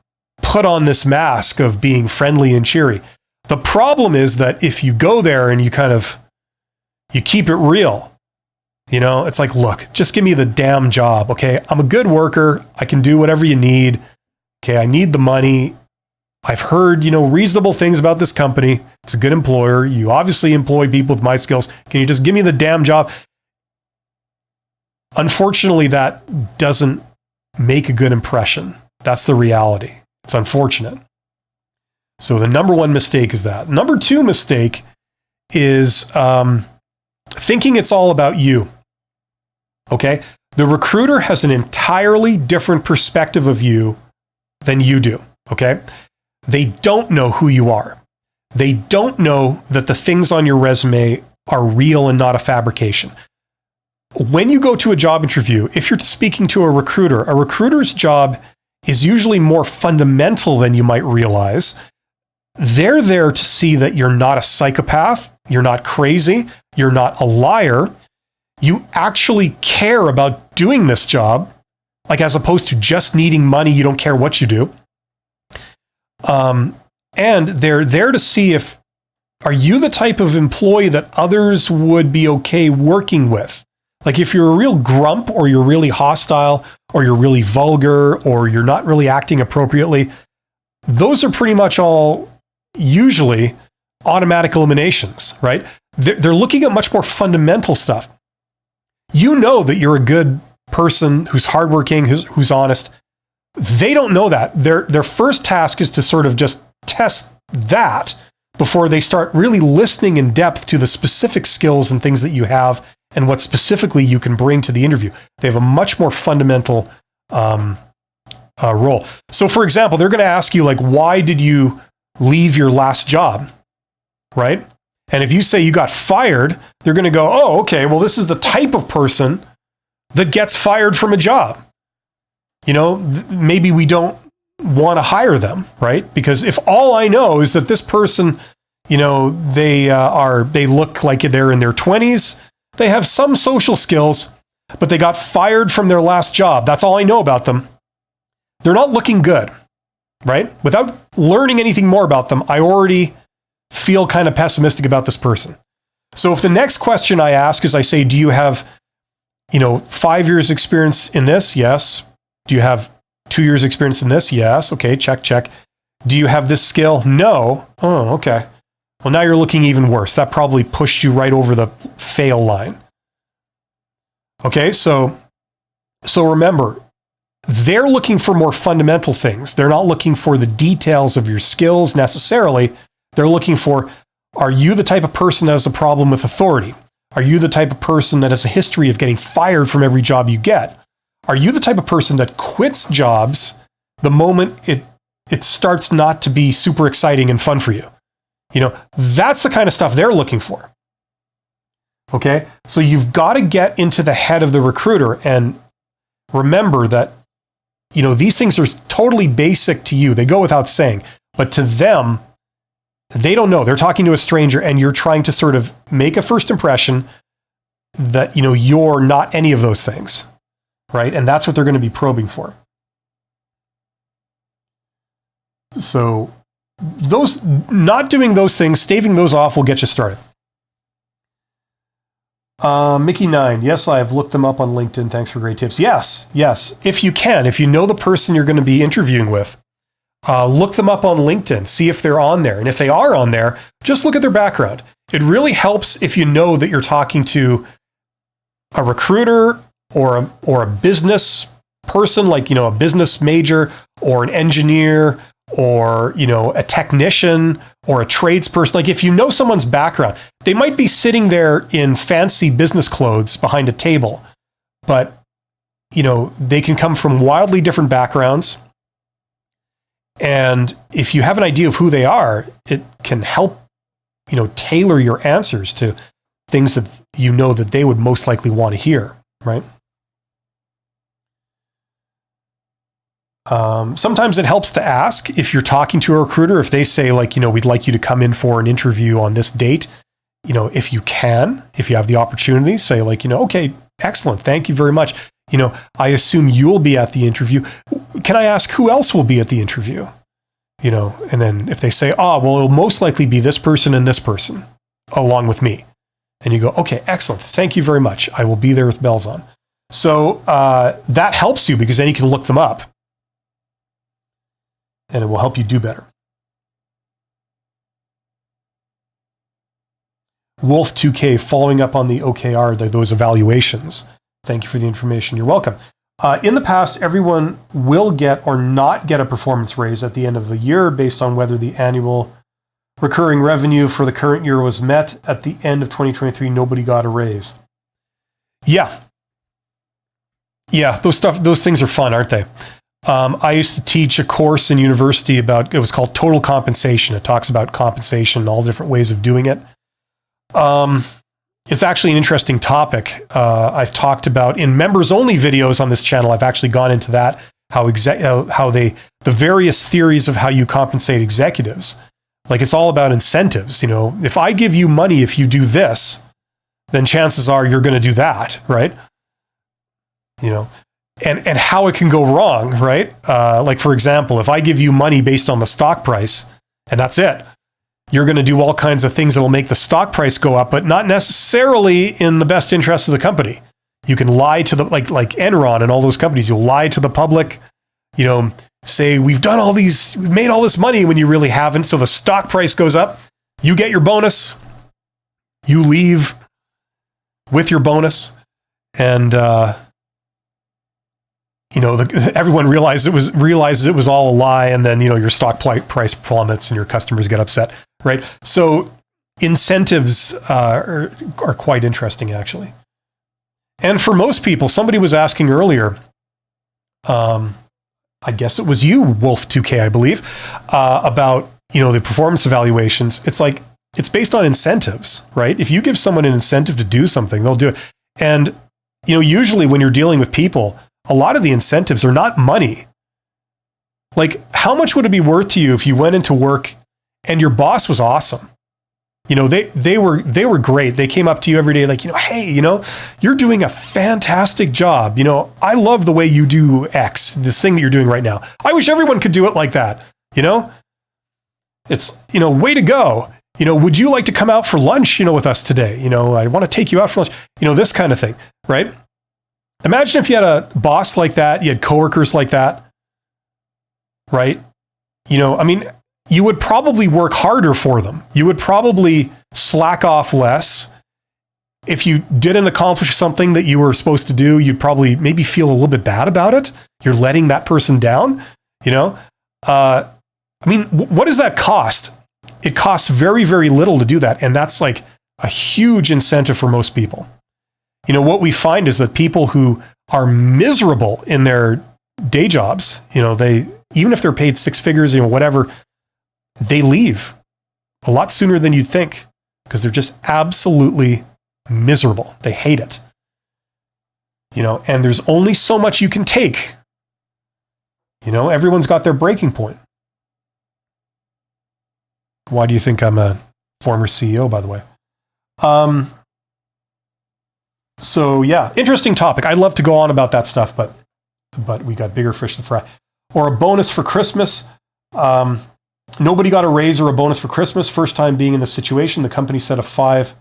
put on this mask of being friendly and cheery. The problem is that if you go there and you keep it real, it's like, look, just give me the damn job. Okay. I'm a good worker. I can do whatever you need. Okay. I need the money. I've heard, reasonable things about this company. It's a good employer. You obviously employ people with my skills. Can you just give me the damn job? Unfortunately, that doesn't make a good impression. That's the reality. It's unfortunate. So the number one mistake is that. Number two mistake is thinking it's all about you. Okay? The recruiter has an entirely different perspective of you than you do. Okay? They don't know who you are. They don't know that the things on your resume are real and not a fabrication. When you go to a job interview, if you're speaking to a recruiter's job is usually more fundamental than you might realize. They're there to see that you're not a psychopath, you're not crazy, you're not a liar. You actually care about doing this job, like as opposed to just needing money, you don't care what you do. And they're there to see are you the type of employee that others would be okay working with? Like if you're a real grump or you're really hostile or you're really vulgar or you're not really acting appropriately, those are pretty much all usually automatic eliminations, right? They're looking at much more fundamental stuff. You know that you're a good person who's hardworking, who's honest. They don't know that. Their first task is to sort of just test that before they start really listening in depth to the specific skills and things that you have and what specifically you can bring to the interview. They have a much more fundamental role. So for example, they're going to ask you like, why did you leave your last job? Right? And if you say you got fired, they're going to go, oh, okay, well, this is the type of person that gets fired from a job. Maybe we don't want to hire them, right? Because if all I know is that this person, they look like they're in their 20s, they have some social skills, but they got fired from their last job. That's all I know about them. They're not looking good, right? Without learning anything more about them, I already feel kind of pessimistic about this person. So if the next question I ask is I say, do you have, 5 years experience in this? Yes. Do you have 2 years experience in this? Yes. Okay, check, check. Do you have this skill? No. Oh, okay. Well, now you're looking even worse. That probably pushed you right over the fail line. Okay, so remember, they're looking for more fundamental things. They're not looking for the details of your skills necessarily. They're looking for, are you the type of person that has a problem with authority? Are you the type of person that has a history of getting fired from every job you get? Are you the type of person that quits jobs the moment it starts not to be super exciting and fun for you? That's the kind of stuff they're looking for. Okay? So you've got to get into the head of the recruiter and remember that, these things are totally basic to you. They go without saying, but to them, they don't know. They're talking to a stranger and you're trying to sort of make a first impression that, you're not any of those things, right? And that's what they're going to be probing for. So not doing those things, staving those off will get you started. Mickey9, yes, I have looked them up on LinkedIn. Thanks for great tips. Yes. If you can, if you know the person you're going to be interviewing with, look them up on LinkedIn, see if they're on there. And if they are on there, just look at their background. It really helps if you know that you're talking to a recruiter or a business person, like, a business major or an engineer or, a technician or a tradesperson. Like if you know someone's background, they might be sitting there in fancy business clothes behind a table, but, they can come from wildly different backgrounds. And if you have an idea of who they are, it can help, tailor your answers to things that that they would most likely want to hear, right? Sometimes it helps to ask if you're talking to a recruiter, if they say like, we'd like you to come in for an interview on this date, if you have the opportunity, say like, okay, excellent. Thank you very much. I assume you'll be at the interview. Can I ask who else will be at the interview? And then if they say, well, it'll most likely be this person and this person along with me. And you go, okay, excellent. Thank you very much. I will be there with bells on. So that helps you because then you can look them up and it will help you do better. Wolf2K, following up on the OKR, those evaluations. Thank you for the information. You're welcome. In the past, everyone will get or not get a performance raise at the end of the year based on whether the annual recurring revenue for the current year was met. At the end of 2023, nobody got a raise. Yeah, those things are fun, aren't they? I used to teach a course in university it was called Total Compensation. It talks about compensation and all different ways of doing it. It's actually an interesting topic. I've talked about in members-only videos on this channel. I've actually gone into that, the various theories of how you compensate executives. Like it's all about incentives. If I give you money if you do this, then chances are you're going to do that, right? And how it can go wrong, right? Like for example, if I give you money based on the stock price, and that's it, you're going to do all kinds of things that will make the stock price go up, but not necessarily in the best interest of the company. You can lie to like Enron and all those companies. You'll lie to the public, say we've made all this money when you really haven't. So the stock price goes up, you get your bonus, you leave with your bonus, and everyone realizes it was all a lie, and then your stock price plummets and your customers get upset, right? So incentives are quite interesting, actually. And for most people, somebody was asking earlier, I guess it was you, Wolf2K, I believe, about the performance evaluations. It's like it's based on incentives, right? If you give someone an incentive to do something, they'll do it. And usually when you're dealing with people, a lot of the incentives are not money. Like, how much would it be worth to you if you went into work and your boss was awesome? They were great. They came up to you every day like, hey, you're doing a fantastic job. I love the way you do X, this thing that you're doing right now. I wish everyone could do it like that. It's, way to go. Would you like to come out for lunch, with us today? I want to take you out for lunch, this kind of thing, right? Imagine if you had a boss like that, you had coworkers like that, right? I mean, you would probably work harder for them. You would probably slack off less. If you didn't accomplish something that you were supposed to do, you'd probably maybe feel a little bit bad about it. You're letting that person down, I mean, what does that cost? It costs very, very little to do that. And that's like a huge incentive for most people. What we find is that people who are miserable in their day jobs, they, even if they're paid six figures, whatever, they leave a lot sooner than you'd think because they're just absolutely miserable. They hate it. And there's only so much you can take. Everyone's got their breaking point. Why do you think I'm a former CEO, by the way? So yeah, interesting topic. I'd love to go on about that stuff, but we got bigger fish to fry. Or a bonus for Christmas. Nobody got a raise or a bonus for Christmas. First time being in this situation. The company set a 5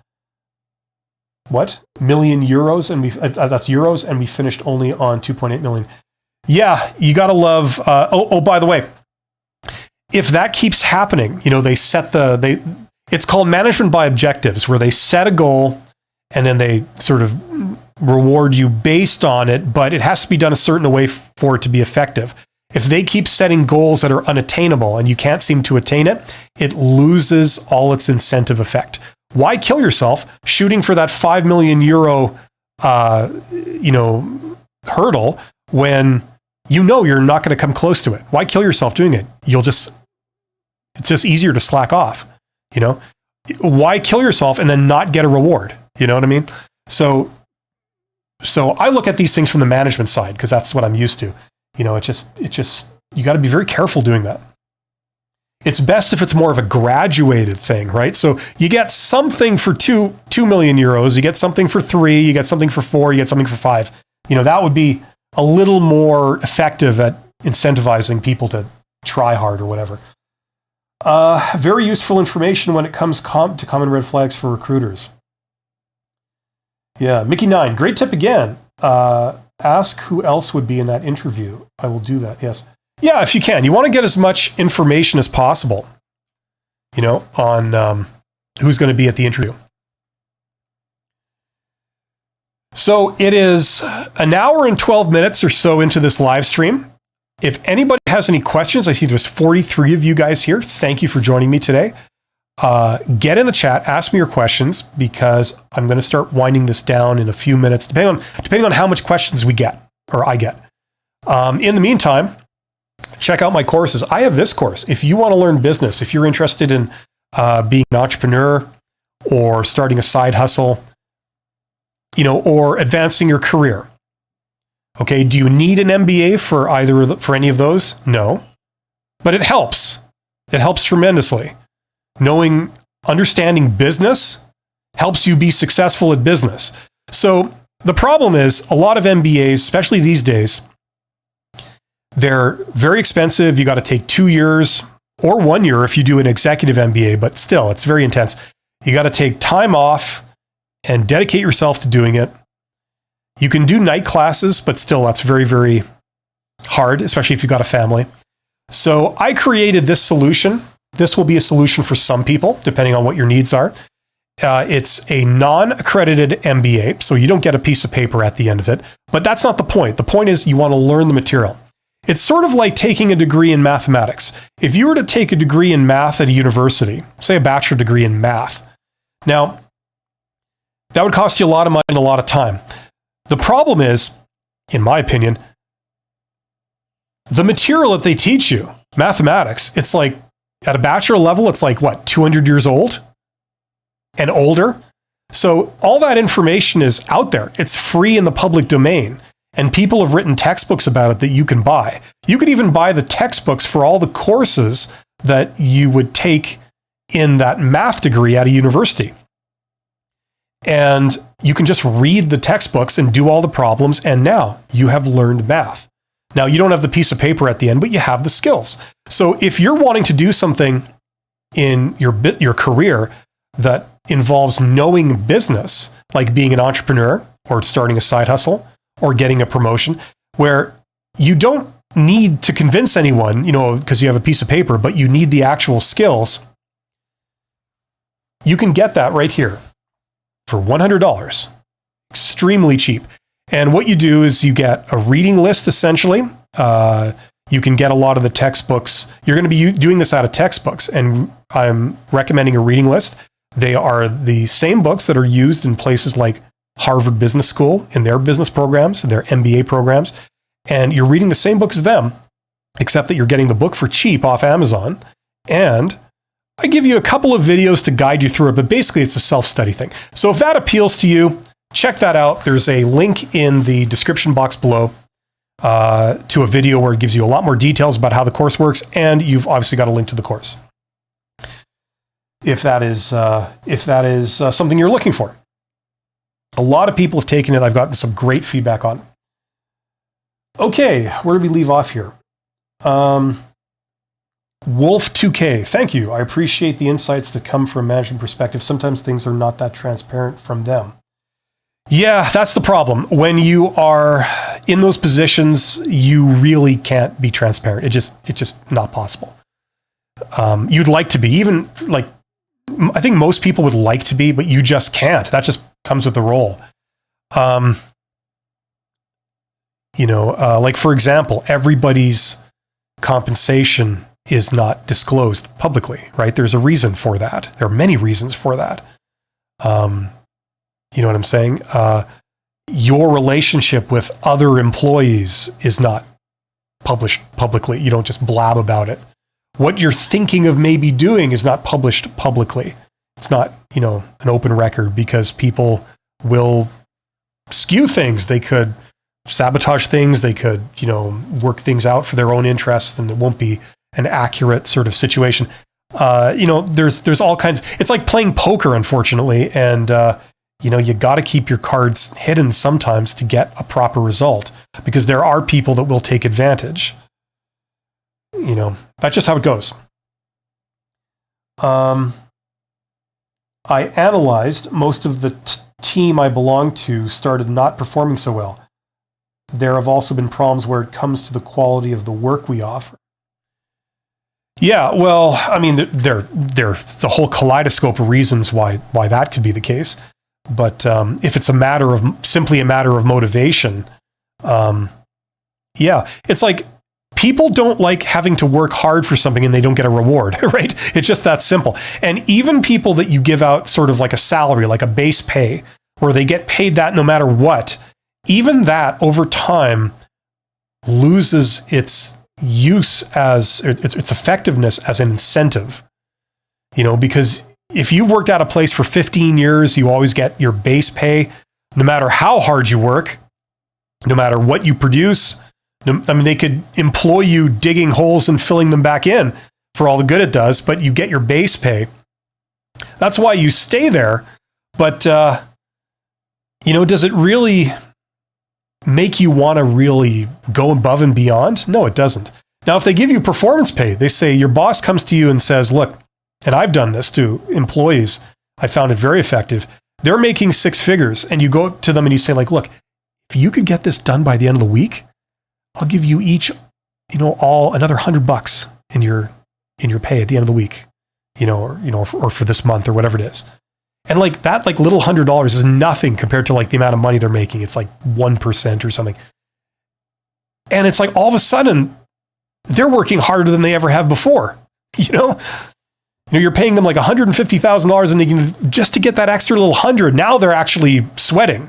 million euros, and that's euros, and we finished only on 2.8 million. Yeah, you gotta love. By the way, if that keeps happening, they set it's called management by objectives, where they set a goal and then they sort of reward you based on it, but it has to be done a certain way for it to be effective. If they keep setting goals that are unattainable and you can't seem to attain it, it loses all its incentive effect. Why kill yourself shooting for that 5 million euro, hurdle when you're not going to come close to it? Why kill yourself doing it? It's just easier to slack off. Why kill yourself and then not get a reward? You know what I mean? So I look at these things from the management side because that's what I'm used to. It just you got to be very careful doing that. It's best if it's more of a graduated thing, right? So you get something for 2 million euros, you get something for 3, you get something for 4, you get something for 5. That would be a little more effective at incentivizing people to try hard or whatever. Very useful information when it comes to common red flags for recruiters. Yeah, Mickey9, great tip again. Ask who else would be in that interview. I will do that, yes. Yeah, if you can. You want to get as much information as possible, on who's going to be at the interview. So it is an hour and 12 minutes or so into this live stream. If anybody has any questions, I see there's 43 of you guys here. Thank you for joining me today. Get in the chat, ask me your questions, because I'm going to start winding this down in a few minutes, depending on how much questions we get, or I get. In the meantime, check out my courses. I have this course. If you want to learn business, if you're interested in being an entrepreneur or starting a side hustle, or advancing your career. Okay, do you need an MBA for any of those? No, but it helps. It helps tremendously. Understanding business helps you be successful at business. So the problem is a lot of MBAs, especially these days, they're very expensive. You got to take 2 years or 1 year if you do an executive MBA, but still, it's very intense. You got to take time off and dedicate yourself to doing it. You can do night classes, but still, that's very, very hard, especially if you've got a family. So I created this solution. This will be a solution for some people, depending on what your needs are. It's a non-accredited MBA, so you don't get a piece of paper at the end of it. But that's not the point. The point is you want to learn the material. It's sort of like taking a degree in mathematics. If you were to take a degree in math at a university, say a bachelor degree in math, now, that would cost you a lot of money and a lot of time. The problem is, in my opinion, the material that they teach you, mathematics, it's like, at a bachelor level, it's like, 200 years old and older? So all that information is out there. It's free in the public domain. And people have written textbooks about it that you can buy. You could even buy the textbooks for all the courses that you would take in that math degree at a university. And you can just read the textbooks and do all the problems, and now you have learned math. Now, you don't have the piece of paper at the end, but you have the skills. So if you're wanting to do something in your career that involves knowing business, like being an entrepreneur or starting a side hustle or getting a promotion, where you don't need to convince anyone, because you have a piece of paper, but you need the actual skills, you can get that right here for $100. Extremely cheap. And what you do is you get a reading list, essentially. You can get a lot of the textbooks. You're going to be doing this out of textbooks, and I'm recommending a reading list. They are the same books that are used in places like Harvard Business School in their business programs, their MBA programs. And you're reading the same book as them, except that you're getting the book for cheap off Amazon. And I give you a couple of videos to guide you through it, but basically it's a self-study thing. So if that appeals to you, check that out. There's a link in the description box below to a video where it gives you a lot more details about how the course works, and you've obviously got a link to the course. If that is something you're looking for. A lot of people have taken it. I've gotten some great feedback on it. Okay, where do we leave off here? Wolf2K, thank you. I appreciate the insights that come from a management perspective. Sometimes things are not that transparent from them. Yeah, that's the problem. When you are in those positions, you really can't be transparent. It's just not possible. You'd like to be, even like, I think most people would like to be, but you just can't. That just comes with the role. Like for example, everybody's compensation is not disclosed publicly, right? There's a reason for that. There are many reasons for that. You know what I'm saying? Your relationship with other employees is not published publicly. You don't just blab about it. What you're thinking of maybe doing is not published publicly. It's not, an open record, because people will skew things. They could sabotage things. They could, work things out for their own interests, and it won't be an accurate sort of situation. There's all kinds. It's like playing poker, unfortunately, and you got to keep your cards hidden sometimes to get a proper result, because there are people that will take advantage. That's just how it goes. I analyzed most of the team I belong to started not performing so well. There have also been problems where it comes to the quality of the work we offer. Yeah, well, I mean, there's a whole kaleidoscope of reasons why that could be the case. But if it's simply a matter of motivation, it's like people don't like having to work hard for something and they don't get a reward, right? It's just that simple. And even people that you give out sort of like a salary, like a base pay, where they get paid that no matter what, even that over time loses its use as its effectiveness as an incentive, because if you've worked at a place for 15 years, you always get your base pay, no matter how hard you work, no matter what you produce. I mean, they could employ you digging holes and filling them back in for all the good it does, but you get your base pay. That's why you stay there. But, does it really make you want to really go above and beyond? No, it doesn't. Now, if they give you performance pay, they say your boss comes to you and says, look, and I've done this to employees, I found it very effective. They're making six figures, and you go to them and you say, like, look, if you could get this done by the end of the week, I'll give you each, all another $100 in your pay at the end of the week, or for this month or whatever it is. And like that, like little $100 is nothing compared to like the amount of money they're making. It's like 1% or something. And it's like all of a sudden they're working harder than they ever have before. You're paying them like $150,000 and they can, just to get that extra little 100. Now they're actually sweating,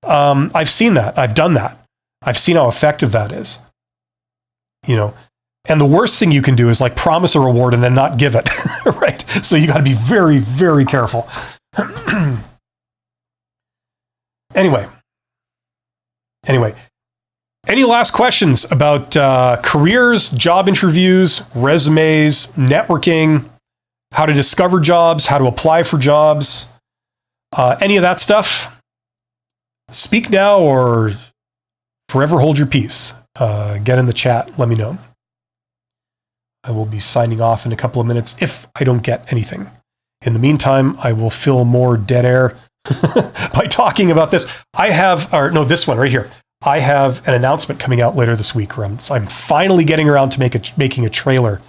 I've seen that. I've done that. I've seen how effective that is, and the worst thing you can do is like promise a reward and then not give it, right? So you got to be very, very careful. Anyway, any last questions about careers, job interviews, resumes, networking, how to discover jobs, how to apply for jobs, any of that stuff? Speak now or forever hold your peace. Get in the chat. Let me know. I will be signing off in a couple of minutes if I don't get anything. In the meantime, I will fill more dead air by talking about this. This one right here. I have an announcement coming out later this week where I'm finally getting around to making a trailer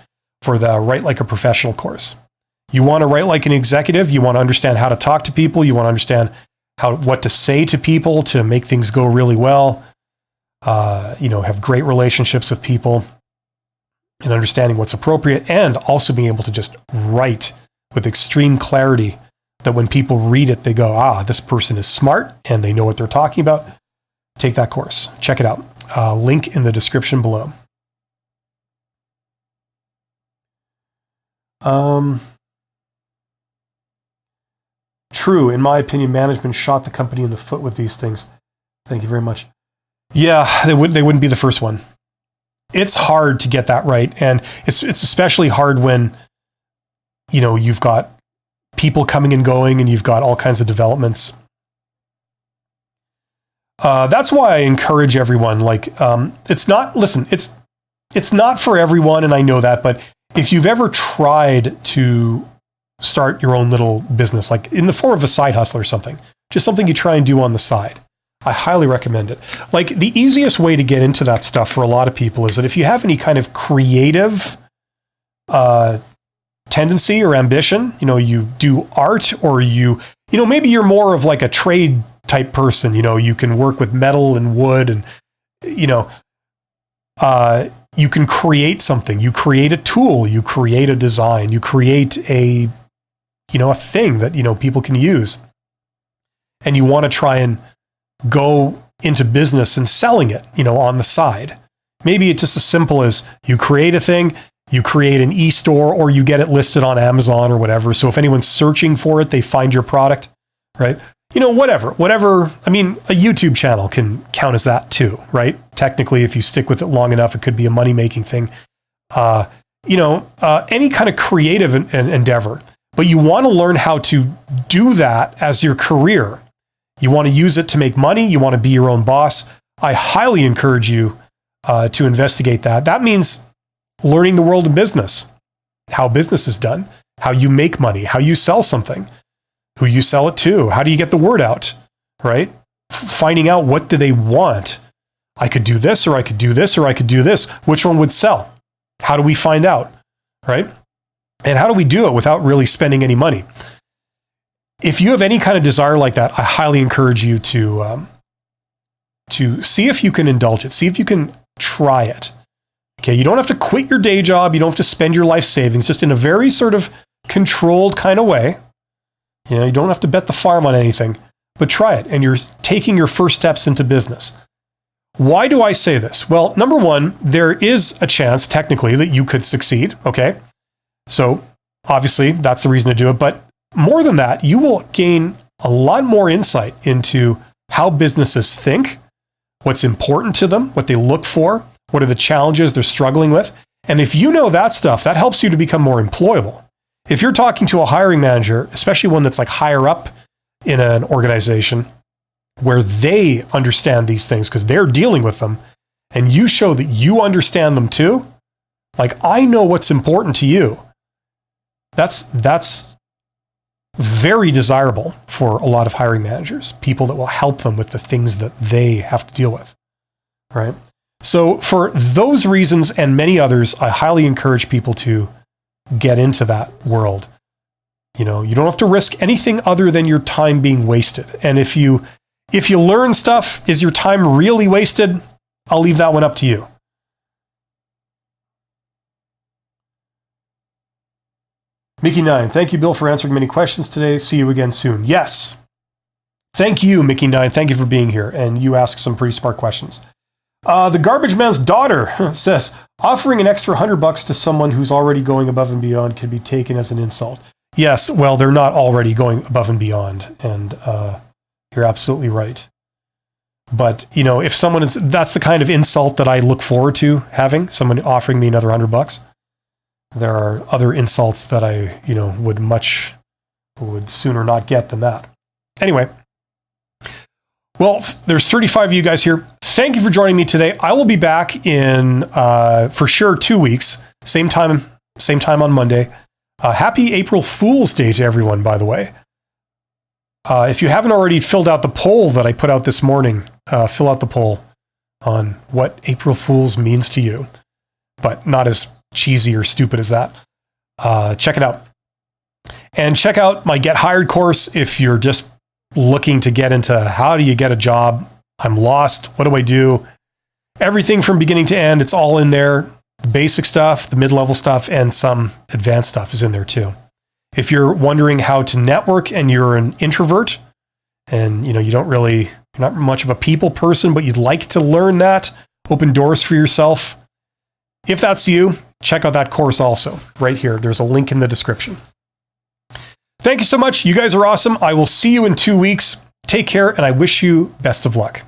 for the Write Like a Professional course. You want to write like an executive. You want to understand how to talk to people. You want to understand what to say to people to make things go really well. Have great relationships with people and understanding what's appropriate, and also being able to just write with extreme clarity that when people read it, they go, this person is smart and they know what they're talking about. Take that course. Check it out. Link in the description below. True. In my opinion, management shot the company in the foot with these things. Thank you very much. Yeah, they wouldn't be the first one. It's hard to get that right. And it's especially hard when, you've got people coming and going and you've got all kinds of developments. That's why I encourage everyone, it's not for everyone, and I know that, but if you've ever tried to start your own little business, like in the form of a side hustle or something, just something you try and do on the side, I highly recommend it. Like, the easiest way to get into that stuff for a lot of people is that if you have any kind of creative tendency or ambition, you do art, or maybe you're more of like a trade type person, you can work with metal and wood, and you can create something. You create a tool, you create a design, you create a thing that people can use, and you want to try and go into business and selling it, on the side. Maybe it's just as simple as you create a thing, you create an e-store, or you get it listed on Amazon or whatever. So if anyone's searching for it, they find your product, right? Whatever. I mean, a YouTube channel can count as that too, right? Technically, if you stick with it long enough, it could be a money-making thing. Any kind of creative endeavor, but you want to learn how to do that as your career. You want to use it to make money. You want to be your own boss. I highly encourage you to investigate that. That means learning the world of business, how business is done, how you make money, how you sell something, who you sell it to, how do you get the word out, right? Finding out what do they want. I could do this, or I could do this, or I could do this. Which one would sell? How do we find out, right? And how do we do it without really spending any money? If you have any kind of desire like that, I highly encourage you to see if you can indulge it. See if you can try it. Okay, you don't have to quit your day job. You don't have to spend your life savings, just in a very sort of controlled kind of way. You don't have to bet the farm on anything, but try it. And you're taking your first steps into business. Why do I say this? Well, number one, there is a chance technically that you could succeed. Okay. So obviously that's the reason to do it. But more than that, you will gain a lot more insight into how businesses think, what's important to them, what they look for, what are the challenges they're struggling with. And if you know that stuff, that helps you to become more employable. If you're talking to a hiring manager, especially one that's like higher up in an organization where they understand these things because they're dealing with them, and you show that you understand them too, like, I know what's important to you, that's very desirable for a lot of hiring managers, people that will help them with the things that they have to deal with, right? So for those reasons and many others, I highly encourage people to get into that world. You don't have to risk anything other than your time being wasted. And if you learn stuff, is your time really wasted? I'll leave that one up to you. Mickey9, thank you, Bill, for answering many questions today. See you again soon. Yes. Thank you, Mickey9. Thank you for being here. And you asked some pretty smart questions. The garbage man's daughter says, offering an extra $100 to someone who's already going above and beyond can be taken as an insult. Yes, well, they're not already going above and beyond. And you're absolutely right. But, if someone is, that's the kind of insult that I look forward to having, someone offering me another $100. There are other insults that I, would sooner not get than that. Anyway, well, there's 35 of you guys here. Thank you for joining me today. I will be back in, for sure, 2 weeks. Same time on Monday. Happy April Fool's Day to everyone, by the way. If you haven't already filled out the poll that I put out this morning, fill out the poll. on what April Fool's means to you, but not as cheesy or stupid as that. Check it out. And check out my Get Hired course if you're just looking to get into how do you get a job? I'm lost. What do I do? Everything from beginning to end, it's all in there. The basic stuff, the mid-level stuff, and some advanced stuff is in there too. If you're wondering how to network and you're an introvert and you're not much of a people person, but you'd like to learn that, open doors for yourself. If that's you, check out that course also right here. There's a link in the description. Thank you so much. You guys are awesome. I will see you in 2 weeks. Take care, and I wish you best of luck.